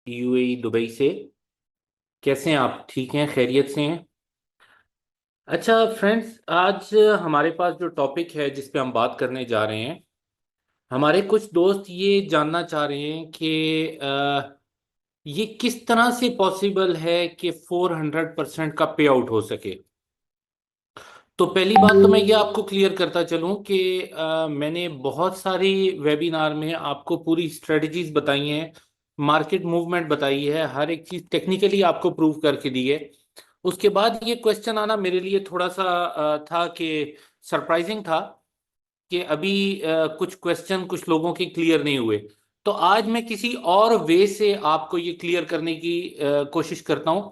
UAE Dubai से। कैसे हैं आप? ठीक हैं? खैरियत से हैं? अच्छा फ्रेंड्स, आज हमारे पास जो टॉपिक है जिस पे हम बात करने जा रहे हैं, हमारे कुछ दोस्त ये जानना चाह रहे हैं कि ये किस तरह से पॉसिबल है कि 400% का पे आउट हो सके। तो पहली बात तो मैं ये आपको क्लियर करता चलूं कि मैंने बहुत सारी वेबिनार में आपको पूरी स्ट्रेटजीज बताई हैं, मार्केट मूवमेंट बताई है, हर एक चीज टेक्निकली आपको प्रूव करके दी है। उसके बाद ये क्वेश्चन आना मेरे लिए थोड़ा सा था कि सरप्राइजिंग था कि अभी कुछ क्वेश्चन कुछ लोगों के क्लियर नहीं हुए। तो आज मैं किसी और वे से आपको ये क्लियर करने की कोशिश करता हूं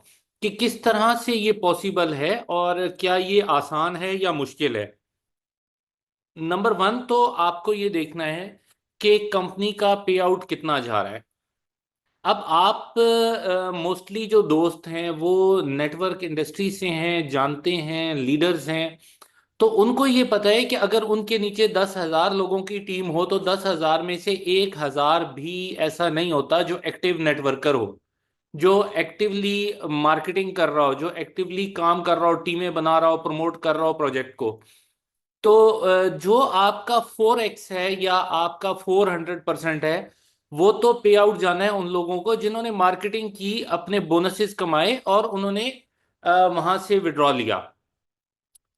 कि किस तरह से ये पॉसिबल है और क्या ये आसान है या मुश्किल है। नंबर वन, तो आपको ये देखना है कि कंपनी का पे आउट कितना जा रहा है। अब आप मोस्टली जो दोस्त हैं वो नेटवर्क इंडस्ट्री से हैं, जानते हैं, लीडर्स हैं। तो उनको ये पता है कि अगर उनके नीचे 10,000 लोगों की टीम हो तो 10,000 में से 1,000 भी ऐसा नहीं होता जो एक्टिव नेटवर्कर हो, जो एक्टिवली मार्केटिंग कर रहा हो, जो एक्टिवली काम कर रहा हो, टीमें बना रहा हो, प्रमोट कर रहा हो प्रोजेक्ट को। तो जो आपका 4x है या आपका 400% है, वो तो पे आउट जाना है उन लोगों को जिन्होंने मार्केटिंग की, अपने बोनसेस कमाए और उन्होंने वहां से विड्रॉ लिया।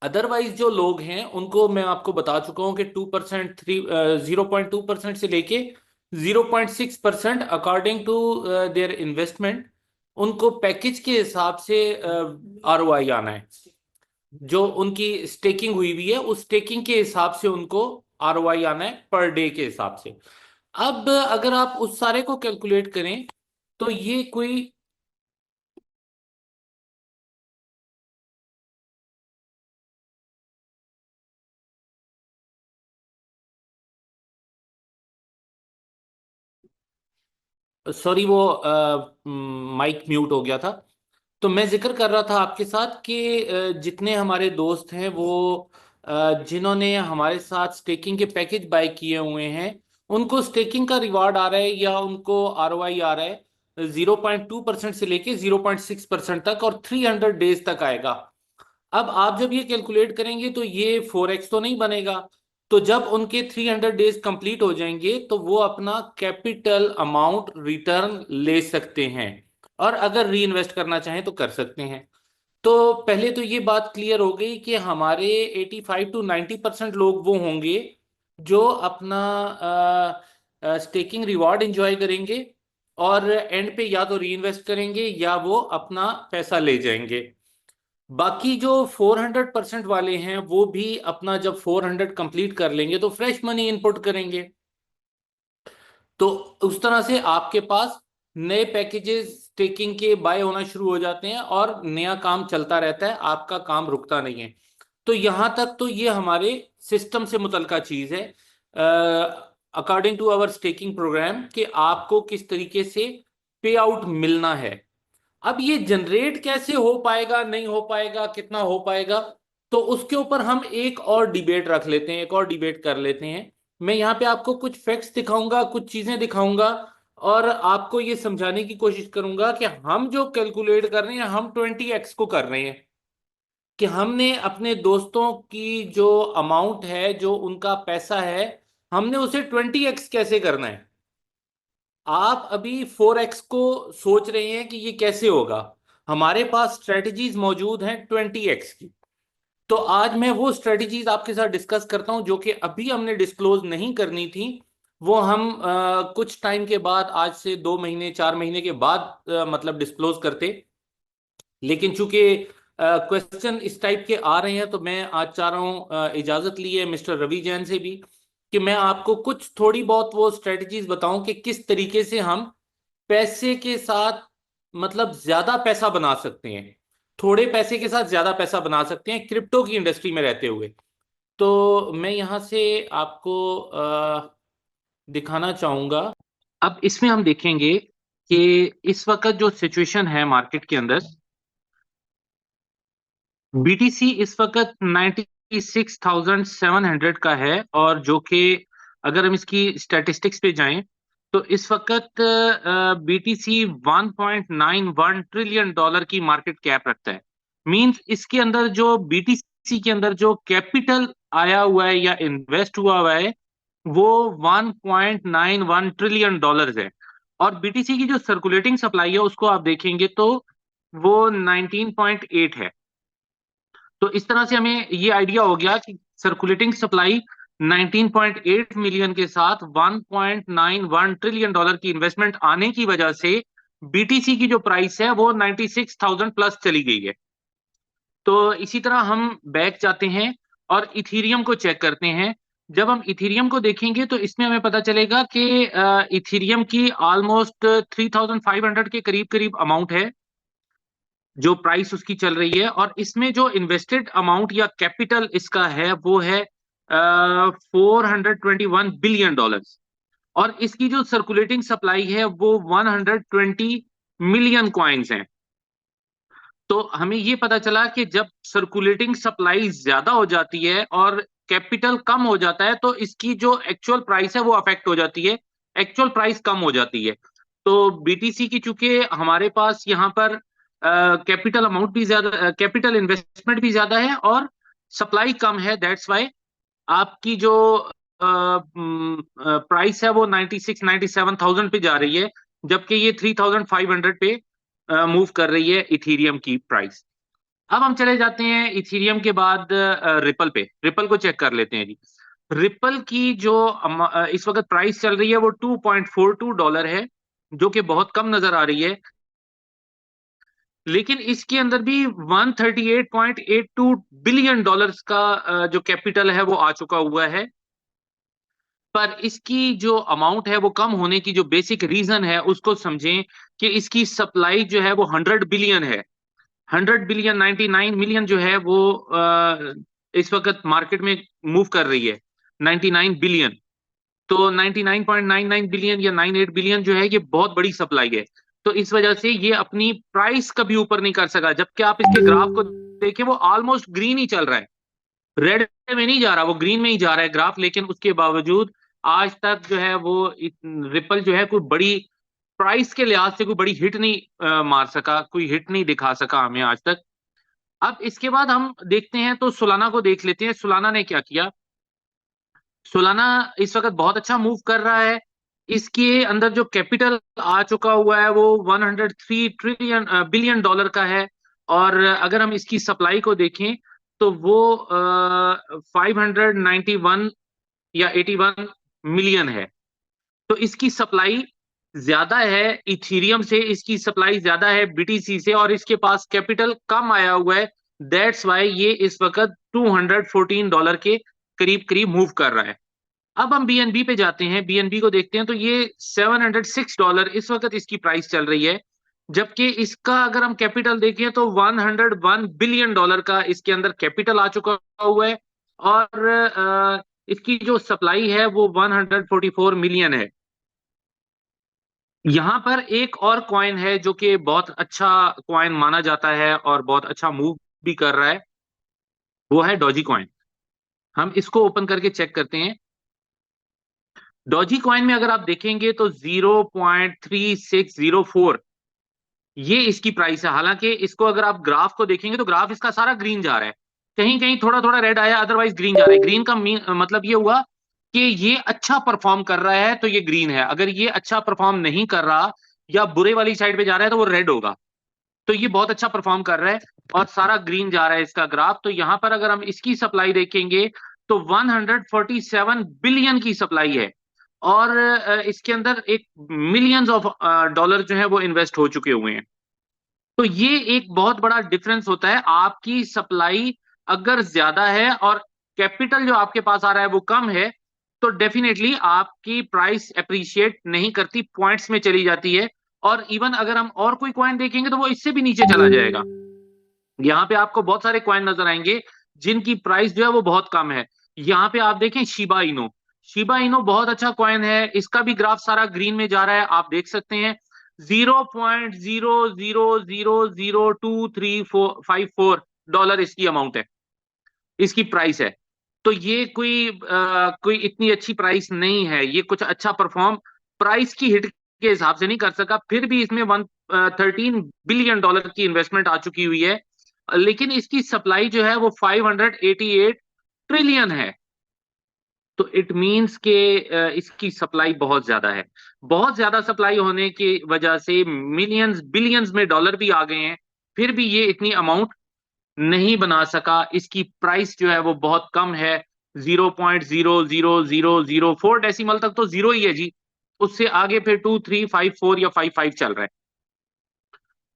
अदरवाइज जो लोग हैं उनको मैं आपको बता चुका हूं कि 2%, 0.2% से लेके 0.6% अकॉर्डिंग टू देयर इन्वेस्टमेंट, उनको पैकेज के हिसाब से आरओआई आना है। जो उनकी स्टेकिंग हुई हुई है उस स्टेकिंग के हिसाब से उनको आरओआई आना है पर डे के हिसाब से। अब अगर आप उस सारे को कैलकुलेट करें तो ये कोई, सॉरी वो माइक म्यूट हो गया था। तो मैं जिक्र कर रहा था आपके साथ कि जितने हमारे दोस्त हैं वो जिन्होंने हमारे साथ स्टेकिंग के पैकेज बाय किए हुए हैं, उनको स्टेकिंग का रिवार्ड आ रहा है या उनको आरओआई आ रहा है 0.2% से लेके 0.6% तक, और 300 डेज तक आएगा। अब आप जब ये कैलकुलेट करेंगे तो ये 4x तो नहीं बनेगा। तो जब उनके 300 डेज कंप्लीट हो जाएंगे तो वो अपना कैपिटल अमाउंट रिटर्न ले सकते हैं, और अगर री इन्वेस्ट करना चाहें तो कर सकते हैं। तो पहले तो ये बात क्लियर हो गई कि हमारे 85 to 90% लोग वो होंगे जो अपना स्टेकिंग रिवॉर्ड एंजॉय करेंगे और एंड पे या तो री इन्वेस्ट करेंगे या वो अपना पैसा ले जाएंगे। बाकी जो 400% वाले हैं वो भी अपना जब 400 कंप्लीट कर लेंगे तो फ्रेश मनी इनपुट करेंगे। तो उस तरह से आपके पास नए पैकेजेस स्टेकिंग के बाय होना शुरू हो जाते हैं और नया काम चलता रहता है, आपका काम रुकता नहीं है। तो यहां तक तो ये हमारे सिस्टम से मुतलका चीज है, according to our staking programme, कि आपको किस तरीके से पे आउट मिलना है। अब ये जनरेट कैसे हो पाएगा, नहीं हो पाएगा, कितना हो पाएगा, तो उसके ऊपर हम एक और डिबेट रख लेते हैं, एक और डिबेट कर लेते हैं। मैं यहाँ पे आपको कुछ फैक्ट्स दिखाऊंगा, कुछ चीजें दिखाऊंगा, और आपको ये समझाने की कोशिश करूंगा कि हम जो कैलकुलेट कर रहे हैं हम 20x को कर रहे हैं, कि हमने अपने दोस्तों की जो अमाउंट है, जो उनका पैसा है, हमने उसे 20x कैसे करना है। आप अभी 4x को सोच रहे हैं कि ये कैसे होगा। हमारे पास स्ट्रेटजीज मौजूद हैं 20x की। तो आज मैं वो स्ट्रेटजीज आपके साथ डिस्कस करता हूं जो कि अभी हमने डिस्क्लोज नहीं करनी थी। वो हम कुछ टाइम के बाद, आज से 2 महीने 4 महीने के बाद मतलब डिस्क्लोज करते। लेकिन चूंकि क्वेश्चन इस टाइप के आ रहे हैं तो मैं आज चाह रहा हूं, इजाजत ली है मिस्टर रवि जैन से भी, कि मैं आपको कुछ थोड़ी बहुत वो स्ट्रेटजीज बताऊं कि किस तरीके से हम पैसे के साथ, मतलब ज्यादा पैसा बना सकते हैं, थोड़े पैसे के साथ ज्यादा पैसा बना सकते हैं क्रिप्टो की इंडस्ट्री में रहते हुए। तो मैं यहां से आपको दिखाना चाहूंगा। अब इसमें हम देखेंगे कि इस वक्त जो सिचुएशन है मार्केट के अंदर, बीटीसी इस वक्त 96,700 का है, और जो कि अगर हम इसकी स्टैटिस्टिक्स पे जाएं तो इस वक्त बीटीसी 1.91 ट्रिलियन डॉलर की मार्केट कैप रखता है। मींस इसके अंदर जो बीटीसी के अंदर जो कैपिटल आया हुआ है या इन्वेस्ट हुआ है वो 1.91 ट्रिलियन डॉलर्स है। और बीटीसी की जो सर्कुलेटिंग सप्लाई है उसको आप देखेंगे तो वो 19.8 है। तो इस तरह से हमें ये आइडिया हो गया कि सर्कुलेटिंग सप्लाई 19.8 मिलियन के साथ 1.91 ट्रिलियन डॉलर की इन्वेस्टमेंट आने की वजह से बीटीसी की जो प्राइस है वो 96,000 प्लस चली गई है। तो इसी तरह हम बैक जाते हैं और इथीरियम को चेक करते हैं। जब हम इथीरियम को देखेंगे तो इसमें हमें पता चलेगा कि इथीरियम की ऑलमोस्ट 3,500 के करीब करीब अमाउंट है जो प्राइस उसकी चल रही है। और इसमें जो इन्वेस्टेड अमाउंट या कैपिटल इसका है वो है 421 बिलियन डॉलर्स। और इसकी जो सर्कुलेटिंग सप्लाई है वो 120 मिलियन कॉइन्स हैं। तो हमें ये पता चला कि जब सर्कुलेटिंग सप्लाई ज्यादा हो जाती है और कैपिटल कम हो जाता है तो इसकी जो एक्चुअल प्राइस है वो अफेक्ट हो जाती है, एक्चुअल प्राइस कम हो जाती है। तो बीटीसी की चूंकि हमारे पास यहाँ पर कैपिटल अमाउंट भी ज्यादा, कैपिटल इन्वेस्टमेंट भी ज्यादा है और सप्लाई कम है, दैट्स वाई आपकी जो प्राइस है वो 96-97,000 पे जा रही है, जबकि ये 3,500 पे मूव कर रही है इथीरियम की प्राइस। अब हम चले जाते हैं इथीरियम के बाद रिपल पे। रिपल को चेक कर लेते हैं जी। रिपल की जो इस वक्त प्राइस चल रही है वो $2.42 है, जो कि बहुत कम नजर आ रही है। लेकिन इसके अंदर भी 138.82 बिलियन डॉलर्स का जो कैपिटल है वो आ चुका हुआ है। पर इसकी जो अमाउंट है वो कम होने की जो बेसिक रीजन है उसको समझें कि इसकी सप्लाई जो है वो 100 बिलियन है। 100 बिलियन 99 मिलियन जो है वो इस वक्त मार्केट में मूव कर रही है 99 बिलियन। तो 99.99 बिलियन या 98 बिलियन जो है ये बहुत बड़ी सप्लाई है। तो इस वजह से ये अपनी प्राइस कभी ऊपर नहीं कर सका। जबकि आप इसके ग्राफ को देखें वो ऑलमोस्ट ग्रीन ही चल रहा है, रेड में नहीं जा रहा, वो ग्रीन में ही जा रहा है ग्राफ। लेकिन उसके बावजूद आज तक जो है वो रिपल जो है कोई बड़ी प्राइस के लिहाज से कोई बड़ी हिट नहीं मार सका, कोई हिट नहीं दिखा सका हमें आज तक। अब इसके बाद हम देखते हैं तो सोलाना को देख लेते हैं, सोलाना ने क्या किया। सोलाना इस वक्त बहुत अच्छा मूव कर रहा है। इसके अंदर जो कैपिटल आ चुका हुआ है वो 103 ट्रिलियन बिलियन डॉलर का है। और अगर हम इसकी सप्लाई को देखें तो वो 591 या 81 मिलियन है। तो इसकी सप्लाई ज्यादा है इथीरियम से, इसकी सप्लाई ज्यादा है बीटीसी से, और इसके पास कैपिटल कम आया हुआ है। दैट्स वाई ये इस वक्त $214 के करीब करीब मूव कर रहा है। अब हम बीएनबी पे जाते हैं, बीएनबी को देखते हैं तो ये $706 इस वक्त इसकी प्राइस चल रही है। जबकि इसका अगर हम कैपिटल देखें तो $101 बिलियन का इसके अंदर कैपिटल आ चुका हुआ है। और इसकी जो सप्लाई है वो 144 मिलियन है। यहाँ पर एक और कॉइन है जो कि बहुत अच्छा कॉइन माना जाता है और बहुत अच्छा मूव भी कर रहा है, वो है डॉजी कॉइन। हम इसको ओपन करके चेक करते हैं। डॉजी कॉइन में अगर आप देखेंगे तो 0.3604 ये इसकी प्राइस है। हालांकि इसको अगर आप ग्राफ को देखेंगे तो ग्राफ इसका सारा ग्रीन जा रहा है, कहीं कहीं थोड़ा थोड़ा रेड आया, अदरवाइज ग्रीन जा रहा है। ग्रीन का मतलब ये हुआ कि ये अच्छा परफॉर्म कर रहा है तो ये ग्रीन है। अगर ये अच्छा परफॉर्म नहीं कर रहा या बुरे वाली साइड पे जा रहा है तो वो रेड होगा। तो ये बहुत अच्छा परफॉर्म कर रहा है और सारा ग्रीन जा रहा है इसका ग्राफ। तो यहां पर अगर हम इसकी सप्लाई देखेंगे तो 147 बिलियन की सप्लाई है। और इसके अंदर एक मिलियंस ऑफ डॉलर जो है वो इन्वेस्ट हो चुके हुए हैं। तो ये एक बहुत बड़ा डिफरेंस होता है। आपकी सप्लाई अगर ज्यादा है और कैपिटल जो आपके पास आ रहा है वो कम है तो डेफिनेटली आपकी प्राइस अप्रिशिएट नहीं करती, पॉइंट्स में चली जाती है। और इवन अगर हम और कोई कॉइन देखेंगे तो वो इससे भी नीचे चला जाएगा। यहाँ पे आपको बहुत सारे कॉइन नजर आएंगे जिनकी प्राइस जो है वो बहुत कम है। यहाँ पे आप देखें शिबा इनो, शिबा इनो बहुत अच्छा कॉइन है, इसका भी ग्राफ सारा ग्रीन में जा रहा है, आप देख सकते हैं। 0.00002354 इसकी अमाउंट है, इसकी प्राइस है। तो ये कोई कोई इतनी अच्छी प्राइस नहीं है, ये कुछ अच्छा परफॉर्म प्राइस की हिट के हिसाब से नहीं कर सका, फिर भी इसमें 113 बिलियन डॉलर की इन्वेस्टमेंट आ चुकी हुई है, लेकिन इसकी सप्लाई जो है वो 588 ट्रिलियन है। तो इट मींस के इसकी सप्लाई बहुत ज्यादा है। बहुत ज्यादा सप्लाई होने की वजह से मिलियंस बिलियंस में डॉलर भी आ गए हैं, फिर भी ये इतनी अमाउंट नहीं बना सका। इसकी प्राइस जो है वो बहुत कम है, 0.00004 तक तो जीरो ही है जी। उससे आगे फिर 2, 3, 5, 4 या 5, 5 चल रहा है।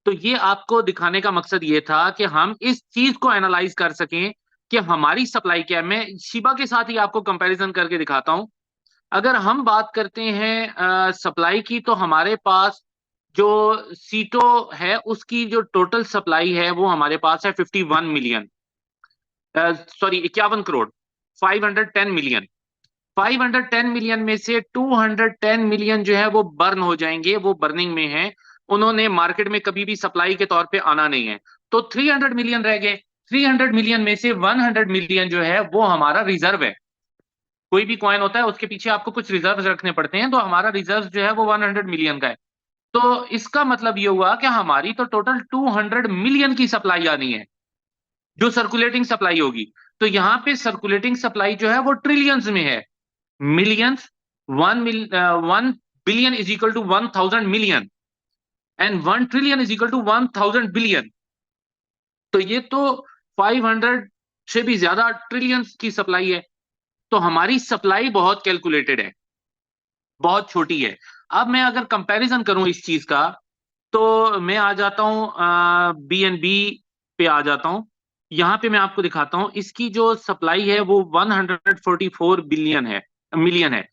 तो ये आपको दिखाने का मकसद ये था कि हम इस चीज को एनालाइज कर सकें कि हमारी सप्लाई क्या है। मैं शिबा के साथ ही आपको कंपैरिजन करके दिखाता हूं। अगर हम बात करते हैं सप्लाई की, तो हमारे पास जो सीटो है उसकी जो टोटल सप्लाई है वो हमारे पास है 51 million, sorry 51 crore, 510 million. 510 million में से 210 मिलियन जो है वो बर्न हो जाएंगे, वो बर्निंग में है, उन्होंने मार्केट में कभी भी सप्लाई के तौर पे आना नहीं है। तो 300 मिलियन रह गए। 300 मिलियन में से 100 मिलियन जो है वो हमारा रिजर्व है। कोई भी कॉइन होता है उसके पीछे आपको कुछ रिजर्व रखने पड़ते हैं, तो हमारा रिजर्व जो है वो 100 मिलियन का है। तो इसका मतलब ये हुआ कि हमारी तो टोटल 200 मिलियन की सप्लाई आनी है, जो सर्कुलेटिंग सप्लाई होगी। तो यहाँ पे सर्कुलेटिंग सप्लाई जो है वो ट्रिलियंस में है। Millions, 1 billion is equal to 1,000 million, and 1 trillion is equal to 1,000 billion. तो ये तो 500 से भी ज्यादा ट्रिलियंस की सप्लाई है। तो हमारी सप्लाई बहुत कैलकुलेटेड है, बहुत छोटी है। अब मैं अगर कंपैरिजन करूं इस चीज का, तो मैं आ जाता हूं BNB पे आ जाता हूं। यहां पे मैं आपको दिखाता हूं इसकी जो सप्लाई है वो 144 बिलियन है, मिलियन है।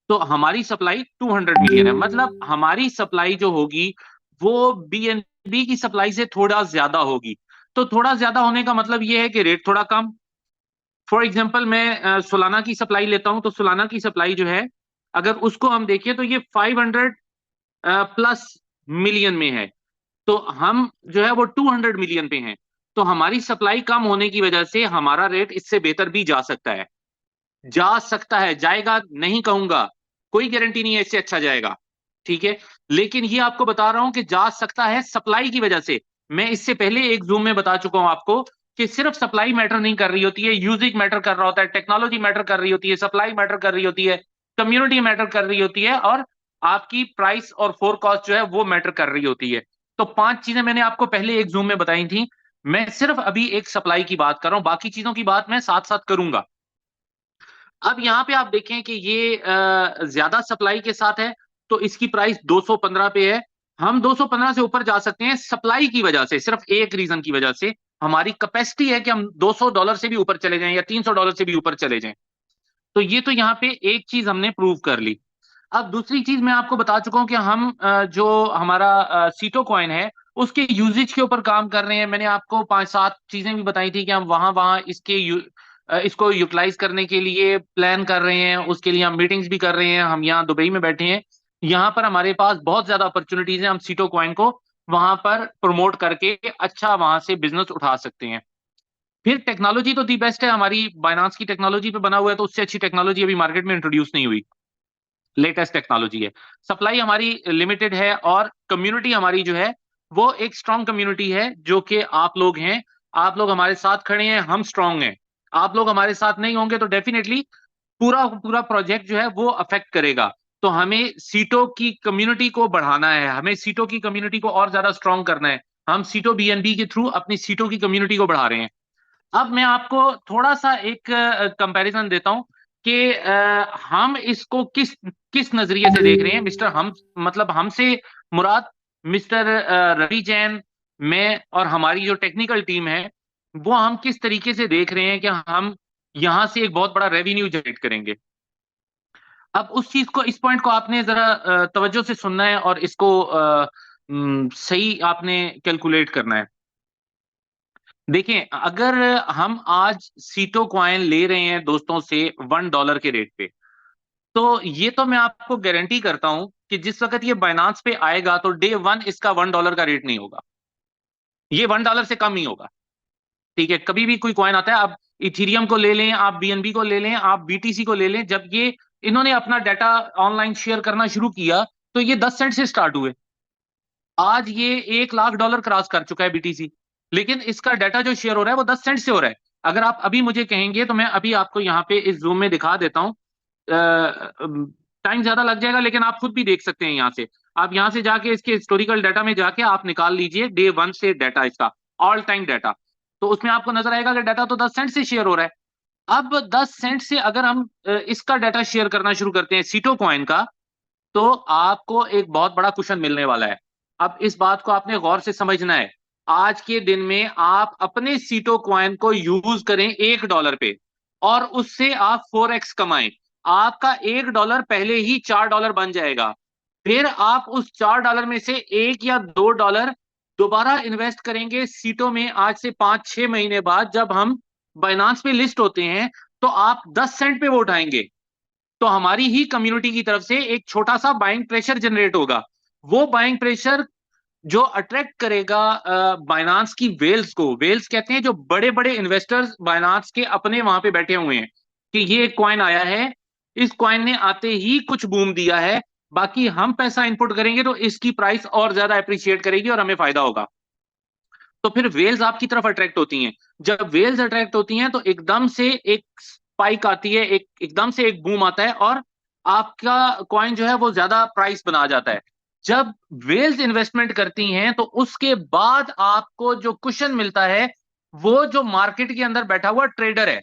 तो हमारी सप्लाई 200 मिलियन है, मतलब हमारी सप्लाई जो होगी वो BNB की सप्लाई से थोड़ा ज्यादा होगी। तो थोड़ा ज्यादा होने का मतलब ये है कि रेट थोड़ा कम। फॉर एग्जाम्पल मैं सोलाना की सप्लाई लेता हूं, तो सोलाना की सप्लाई जो है अगर उसको हम देखें तो ये 500 प्लस मिलियन में है, तो हम जो है वो 200 मिलियन पे हैं। तो हमारी सप्लाई कम होने की वजह से हमारा रेट इससे बेहतर भी जा सकता है। जा सकता है, जाएगा नहीं कहूंगा, कोई गारंटी नहीं है इससे अच्छा जाएगा, ठीक है। लेकिन ये आपको बता रहा हूं कि जा सकता है सप्लाई की वजह से। मैं इससे पहले एक जूम में बता चुका हूं आपको कि सिर्फ सप्लाई मैटर नहीं कर रही होती है, यूजिंग मैटर कर रहा होता है, टेक्नोलॉजी मैटर कर रही होती है, सप्लाई मैटर कर रही होती है, कम्युनिटी मैटर कर रही होती है, और आपकी प्राइस और फोरकास्ट जो है वो मैटर कर रही होती है। तो 5 चीजें मैंने आपको पहले एक जूम में बताई थी। मैं सिर्फ अभी एक सप्लाई की बात कर रहा हूं, बाकी चीजों की बात मैं साथ साथ करूंगा। अब यहाँ पे आप देखें कि ये ज्यादा सप्लाई के साथ है, तो इसकी प्राइस 215 पे है। हम 215 से ऊपर जा सकते हैं सप्लाई की वजह से, सिर्फ एक रीजन की वजह से, हमारी कैपेसिटी है कि हम $200 से भी ऊपर चले जाएं या $300 से भी ऊपर चले जाएं। तो ये तो यहाँ पे एक चीज हमने प्रूव कर ली। अब दूसरी चीज मैं आपको बता चुका हूं कि हम जो हमारा सीटो कॉइन है उसके यूजेज के ऊपर काम कर रहे हैं। मैंने आपको 5, 7 चीजें भी बताई थी कि हम वहां वहां इसको यूटिलाइज करने के लिए प्लान कर रहे हैं, उसके लिए हम मीटिंग्स भी कर रहे हैं। हम यहाँ दुबई में बैठे हैं, यहाँ पर हमारे पास बहुत ज्यादा अपॉर्चुनिटीज हैं, हम सीटो कॉइन को वहां पर प्रमोट करके अच्छा वहां से बिजनेस उठा सकते हैं। फिर टेक्नोलॉजी तो दी बेस्ट है, हमारी बाइनांस की टेक्नोलॉजी पे बना हुआ है, तो उससे अच्छी टेक्नोलॉजी अभी मार्केट में इंट्रोड्यूस नहीं हुई, लेटेस्ट टेक्नोलॉजी है। सप्लाई हमारी लिमिटेड है, और कम्युनिटी हमारी जो है वो एक स्ट्रांग कम्युनिटी है, जो कि आप लोग हैं। आप लोग हमारे साथ खड़े हैं, हम स्ट्रांग हैं। आप लोग हमारे साथ नहीं होंगे तो डेफिनेटली पूरा पूरा प्रोजेक्ट जो है वो अफेक्ट करेगा। तो हमें सीटों की कम्युनिटी को बढ़ाना है, हमें सीटों की कम्युनिटी को और ज्यादा स्ट्रांग करना है। हम सीटो BNB के थ्रू अपनी सीटों की कम्युनिटी को बढ़ा रहे हैं। अब मैं आपको थोड़ा सा एक कंपैरिजन देता हूं कि हम इसको किस किस नजरिए से देख रहे हैं। मिस्टर हम, मतलब हमसे मुराद मिस्टर रवि जैन, मैं और हमारी जो टेक्निकल टीम है, वो हम किस तरीके से देख रहे हैं कि हम यहां से एक बहुत बड़ा रेवेन्यू जनरेट करेंगे। अब उस चीज को, इस पॉइंट को आपने जरा तवज्जो से सुनना है, और इसको सही आपने कैलकुलेट करना है। देखें, अगर हम आज सीटो कॉइन ले रहे हैं दोस्तों से $1 के रेट पे, तो ये तो मैं आपको गारंटी करता हूं कि जिस वक्त ये बाइनांस पे आएगा तो डे वन इसका $1 का रेट नहीं होगा, ये $1 से कम नहीं होगा। ठीक है, कभी भी कोई कॉइन आता है, आप इथीरियम को ले लें, आप BNB को ले लें, आप BTC को ले लें, जब ये इन्होंने अपना डाटा ऑनलाइन शेयर करना शुरू किया, तो ये 10 सेंट से स्टार्ट हुए। आज ये $1 लाख क्रॉस कर चुका है बीटीसी। लेकिन इसका डाटा जो शेयर हो रहा है वो 10 सेंट से हो रहा है। अगर आप अभी मुझे कहेंगे तो मैं अभी आपको यहाँ पे इस जूम में दिखा देता हूँ। टाइम ज्यादा लग जाएगा, लेकिन आप खुद भी देख सकते हैं यहाँ से। आप यहाँ से जाके इसके हिस्टोरिकल डाटा में जाके आप निकाल लीजिए डे वन से डाटा, इसका ऑल टाइम डाटा। तो उसमें आपको नजर आएगा कि डाटा तो 10 सेंट से शेयर हो रहा है। अब 10 सेंट से अगर हम इसका डाटा शेयर करना शुरू करते हैं सीटो कॉइन का, तो आपको एक बहुत बड़ा कुशन मिलने वाला है। अब इस बात को आपने गौर से समझना है। आज के दिन में आप अपने सीटो कॉइन को यूज करें $1 पे, और उससे आप 4x कमाएं। आपका $1 पहले ही $4 बन जाएगा। फिर आप उस $4 में से $1 या $2 दोबारा इन्वेस्ट करेंगे सीटों में। आज से 5-6 महीने बाद जब हम बाइनांस पे लिस्ट होते हैं, तो आप 10 सेंट पे वो उठाएंगे। तो हमारी ही कम्युनिटी की तरफ से एक छोटा सा बाइंग प्रेशर जनरेट होगा। वो बाइंग प्रेशर जो अट्रैक्ट करेगा बाइनांस की वेल्स को। वेल्स कहते हैं जो बड़े बड़े इन्वेस्टर्स बाइनांस के अपने वहां पे बैठे हुए हैं कि ये एक कॉइन आया है, इस कॉइन ने आते ही कुछ बूम दिया है, बाकी हम पैसा इनपुट करेंगे तो इसकी प्राइस और ज्यादा अप्रिशिएट करेगी और हमें फायदा होगा। तो फिर वेल्स आपकी तरफ अट्रैक्ट होती हैं। जब वेल्स अट्रैक्ट होती हैं तो एकदम से एक स्पाइक आती है, एक एकदम से एक बूम आता है, और आपका कॉइन जो है वो ज्यादा प्राइस बना जाता है। जब वेल्स इन्वेस्टमेंट करती हैं तो उसके बाद आपको जो कुशन मिलता है, वो जो मार्केट के अंदर बैठा हुआ ट्रेडर है,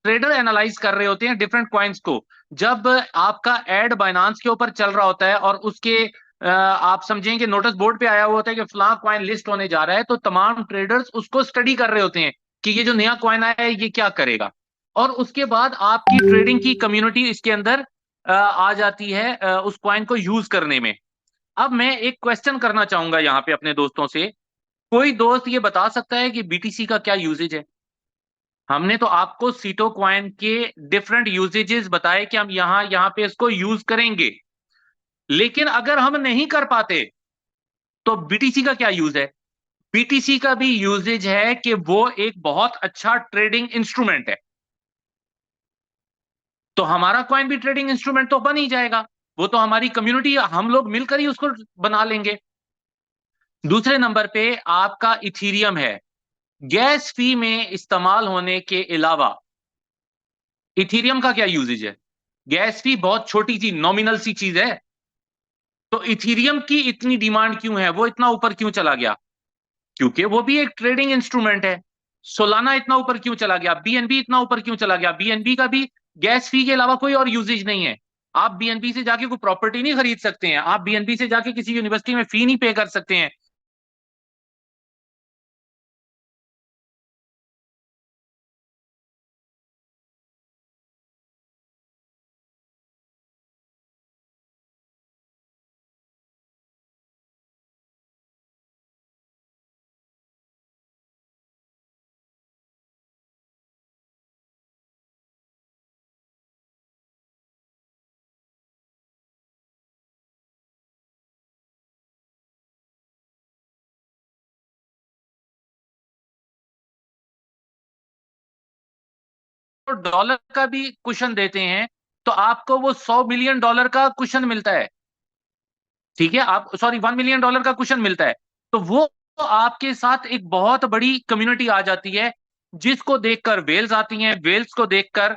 ट्रेडर एनालाइज कर रहे होते हैं डिफरेंट कॉइन्स को। जब आपका एड बाइनांस के ऊपर चल रहा होता है और उसके आप समझेंगे नोटिस बोर्ड पे आया हुआ होता है कि फलां कॉइन लिस्ट होने जा रहा है, तो तमाम ट्रेडर्स उसको स्टडी कर रहे होते हैं कि ये जो नया कॉइन आया है ये क्या करेगा। और उसके बाद आपकी ट्रेडिंग की कम्युनिटी इसके अंदर आ जाती है उस कॉइन को यूज करने में। अब मैं एक क्वेश्चन करना चाहूंगा यहाँ पे अपने दोस्तों से। कोई दोस्त ये बता सकता है कि बीटीसी का क्या यूजेज है? हमने तो आपको सीटो क्वाइन के डिफरेंट यूजेजेस बताए कि हम यहां यहां पे इसको यूज करेंगे। लेकिन अगर हम नहीं कर पाते तो बीटीसी का क्या यूज है? बीटीसी का भी यूजेज है कि वो एक बहुत अच्छा ट्रेडिंग इंस्ट्रूमेंट है। तो हमारा कॉइन भी ट्रेडिंग इंस्ट्रूमेंट तो बन ही जाएगा। वो तो हमारी कम्युनिटी, हम लोग मिलकर ही उसको बना लेंगे। दूसरे नंबर पे आपका इथीरियम है। गैस फी में इस्तेमाल होने के अलावा इथीरियम का क्या यूजेज है? गैस फी बहुत छोटी सी नॉमिनल सी चीज है। तो इथीरियम की इतनी डिमांड क्यों है, वो इतना ऊपर क्यों चला गया? क्योंकि वो भी एक ट्रेडिंग इंस्ट्रूमेंट है। सोलाना इतना ऊपर क्यों चला गया? बीएनबी इतना ऊपर क्यों चला गया? बीएनबी का भी गैस फी के अलावा कोई और यूजेज नहीं है। आप बीएनबी से जाके कोई प्रॉपर्टी नहीं खरीद सकते हैं, आप बीएनबी से जाके किसी यूनिवर्सिटी में फी नहीं पे कर सकते हैं। तो डॉलर का भी कुशन देते हैं, तो आपको वो $100 मिलियन का कुशन मिलता है। ठीक है, आप सॉरी $1 मिलियन का कुशन मिलता है। तो वो आपके साथ एक बहुत बड़ी कम्युनिटी आ जाती है, जिसको देखकर वेल्स आती हैं, वेल्स को देखकर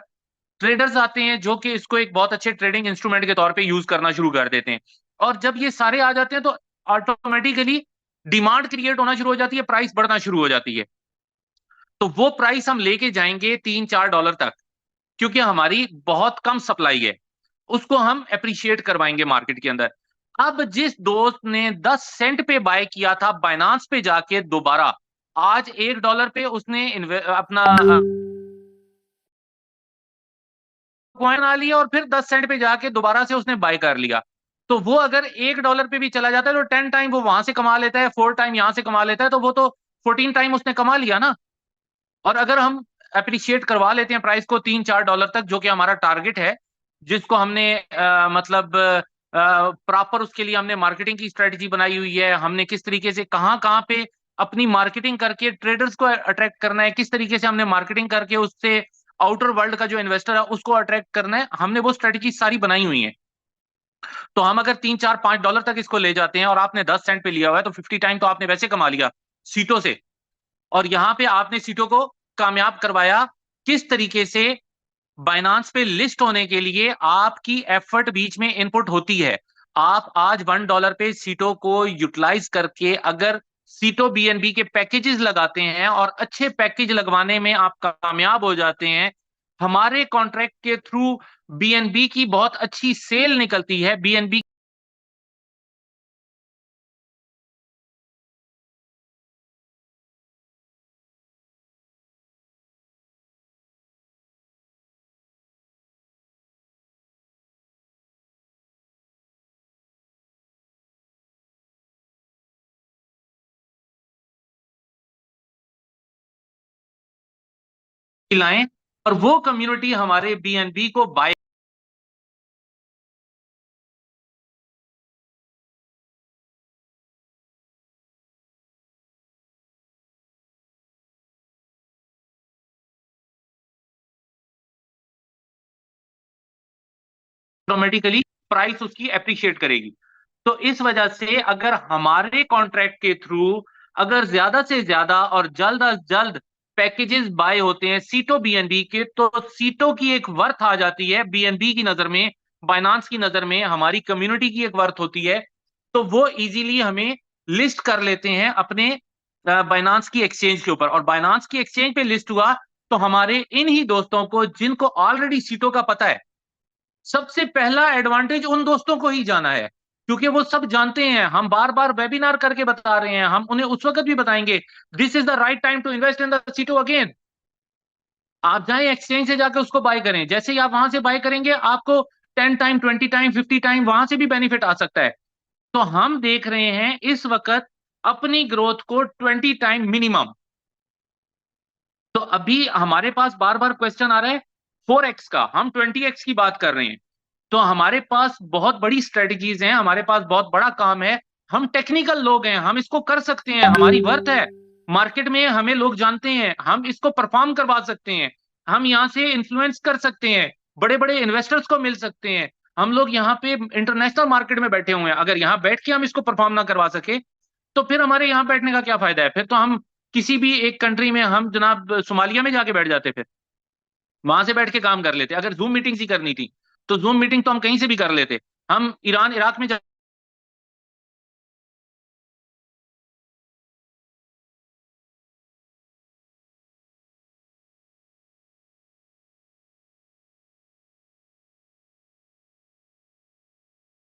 ट्रेडर्स आते हैं जो कि इसको एक बहुत अच्छे ट्रेडिंग इंस्ट्रूमेंट के तौर पे यूज करना शुरू कर देते हैं। और जब ये सारे आ जाते हैं तो ऑटोमेटिकली डिमांड क्रिएट होना शुरू हो जाती है, प्राइस बढ़ना शुरू हो जाती है। तो वो प्राइस हम लेके जाएंगे $3-4 तक, क्योंकि हमारी बहुत कम सप्लाई है। उसको हम अप्रिशिएट करवाएंगे मार्केट के अंदर। अब जिस दोस्त ने 10 सेंट पे बाय किया था बाइनांस पे जाके दोबारा, आज $1 पे उसने अपना कॉइन आ लिया और फिर 10 सेंट पे जाके दोबारा से उसने बाय कर लिया। तो वो अगर $1 पे भी चला जाता है तो 10 टाइम वो वहां से कमा लेता है, 4 टाइम यहां से कमा लेता है, तो वो तो 14 टाइम उसने कमा लिया ना। और अगर हम अप्रिशिएट करवा लेते हैं प्राइस को $3-4 तक, जो कि हमारा टारगेट है, जिसको हमने मतलब प्रॉपर उसके लिए हमने मार्केटिंग की स्ट्रेटेजी बनाई हुई है। हमने किस तरीके से कहाँ कहाँ पे अपनी मार्केटिंग करके ट्रेडर्स को अट्रैक्ट करना है, किस तरीके से हमने मार्केटिंग करके उससे आउटर वर्ल्ड का जो इन्वेस्टर है उसको अट्रैक्ट करना है, हमने वो स्ट्रेटेजी सारी बनाई हुई है। तो हम अगर $3 4 5 तक इसको ले जाते हैं और आपने 10 सेंट पे लिया हुआ है तो 50 टाइम तो आपने वैसे कमा लिया सीटों से। और यहां पे आपने सीटों को कामयाब करवाया किस तरीके से? बाइनांस पे लिस्ट होने के लिए आपकी एफर्ट बीच में इनपुट होती है। आप आज $1 पे सीटों को यूटिलाइज करके अगर सीटों बीएनबी के पैकेजेस लगाते हैं और अच्छे पैकेज लगवाने में आप कामयाब हो जाते हैं, हमारे कॉन्ट्रैक्ट के थ्रू बीएनबी की बहुत अच्छी सेल निकलती है। बीएनबी लाएं और वो कम्युनिटी हमारे बीएनबी को बाय ऑटोमेटिकली प्राइस उसकी अप्रिशिएट करेगी। तो इस वजह से अगर हमारे कॉन्ट्रैक्ट के थ्रू अगर ज्यादा से ज्यादा और जल्द अज जल्द पैकेजेस बाय होते हैं सीटो बीएनबी के, तो सीटो की एक वर्थ आ जाती है बीएनबी की नजर में, बाइनांस की नजर में हमारी कम्युनिटी की एक वर्थ होती है। तो वो इजीली हमें लिस्ट कर लेते हैं अपने बाइनांस की एक्सचेंज के ऊपर, और बाइनांस की एक्सचेंज पे लिस्ट हुआ तो हमारे इन ही दोस्तों को जिनको ऑलरेडी सीटों का पता है, सबसे पहला एडवांटेज उन दोस्तों को ही जाना है, क्योंकि वो सब जानते हैं। हम बार बार वेबिनार करके बता रहे हैं, हम उन्हें उस वक्त भी बताएंगे this is the right time to invest in the सीटो अगेन। आप जाएं एक्सचेंज से जाकर उसको बाय करें, जैसे ही आप वहां से बाय करेंगे आपको 10 टाइम 20 टाइम 50 टाइम वहां से भी बेनिफिट आ सकता है। तो हम देख रहे हैं इस वक्त अपनी ग्रोथ को 20 टाइम मिनिमम। तो अभी हमारे पास बार बार क्वेश्चन आ रहा है 4x का, हम 20x की बात कर रहे हैं। तो हमारे पास बहुत बड़ी स्ट्रेटजीज हैं, हमारे पास बहुत बड़ा काम है, हम टेक्निकल लोग हैं, हम इसको कर सकते हैं, हमारी वर्थ है मार्केट में, हमें लोग जानते हैं, हम इसको परफॉर्म करवा सकते हैं, हम यहाँ से इन्फ्लुएंस कर सकते हैं, बड़े बड़े इन्वेस्टर्स को मिल सकते हैं। हम लोग यहाँ पे इंटरनेशनल मार्केट में बैठे हुए हैं, अगर यहाँ बैठ के हम इसको परफॉर्म ना करवा सके तो फिर हमारे यहाँ बैठने का क्या फायदा है? फिर तो हम किसी भी एक कंट्री में, हम जनाब सोमालिया में जाके बैठ जाते, फिर वहां से बैठ के काम कर लेते। अगर जूम मीटिंग्स ही करनी थी तो जूम मीटिंग तो हम कहीं से भी कर लेते। हम ईरान इराक में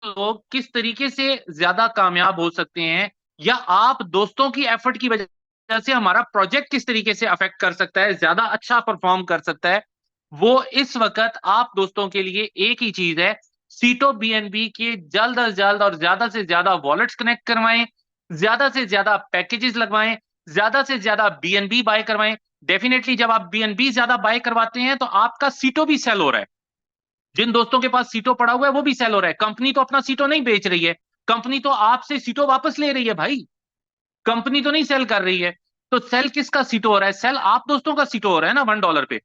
लोग किस तरीके से ज्यादा कामयाब हो सकते हैं, या आप दोस्तों की एफर्ट की वजह से हमारा प्रोजेक्ट किस तरीके से अफेक्ट कर सकता है, ज्यादा अच्छा परफॉर्म कर सकता है, वो इस वक्त आप दोस्तों के लिए एक ही चीज है। सीटो बीएनबी के जल्द अज जल्द और ज्यादा से ज्यादा वॉलेट्स कनेक्ट करवाएं, ज्यादा से ज्यादा पैकेजेस लगवाएं, ज्यादा से ज्यादा बीएनबी बाय करवाएं। डेफिनेटली जब आप बीएनबी ज्यादा बाय करवाते हैं तो आपका सीटो भी सेल हो रहा है, जिन दोस्तों के पास सीटो पड़ा हुआ है वो भी सेल हो रहा है। कंपनी तो अपना सीटो नहीं बेच रही है, कंपनी तो आपसे सीटो वापस ले रही है भाई, कंपनी तो नहीं सेल कर रही है। तो सेल किसका सीटो हो रहा है? सेल आप दोस्तों का सीटो हो रहा है ना $1 पे।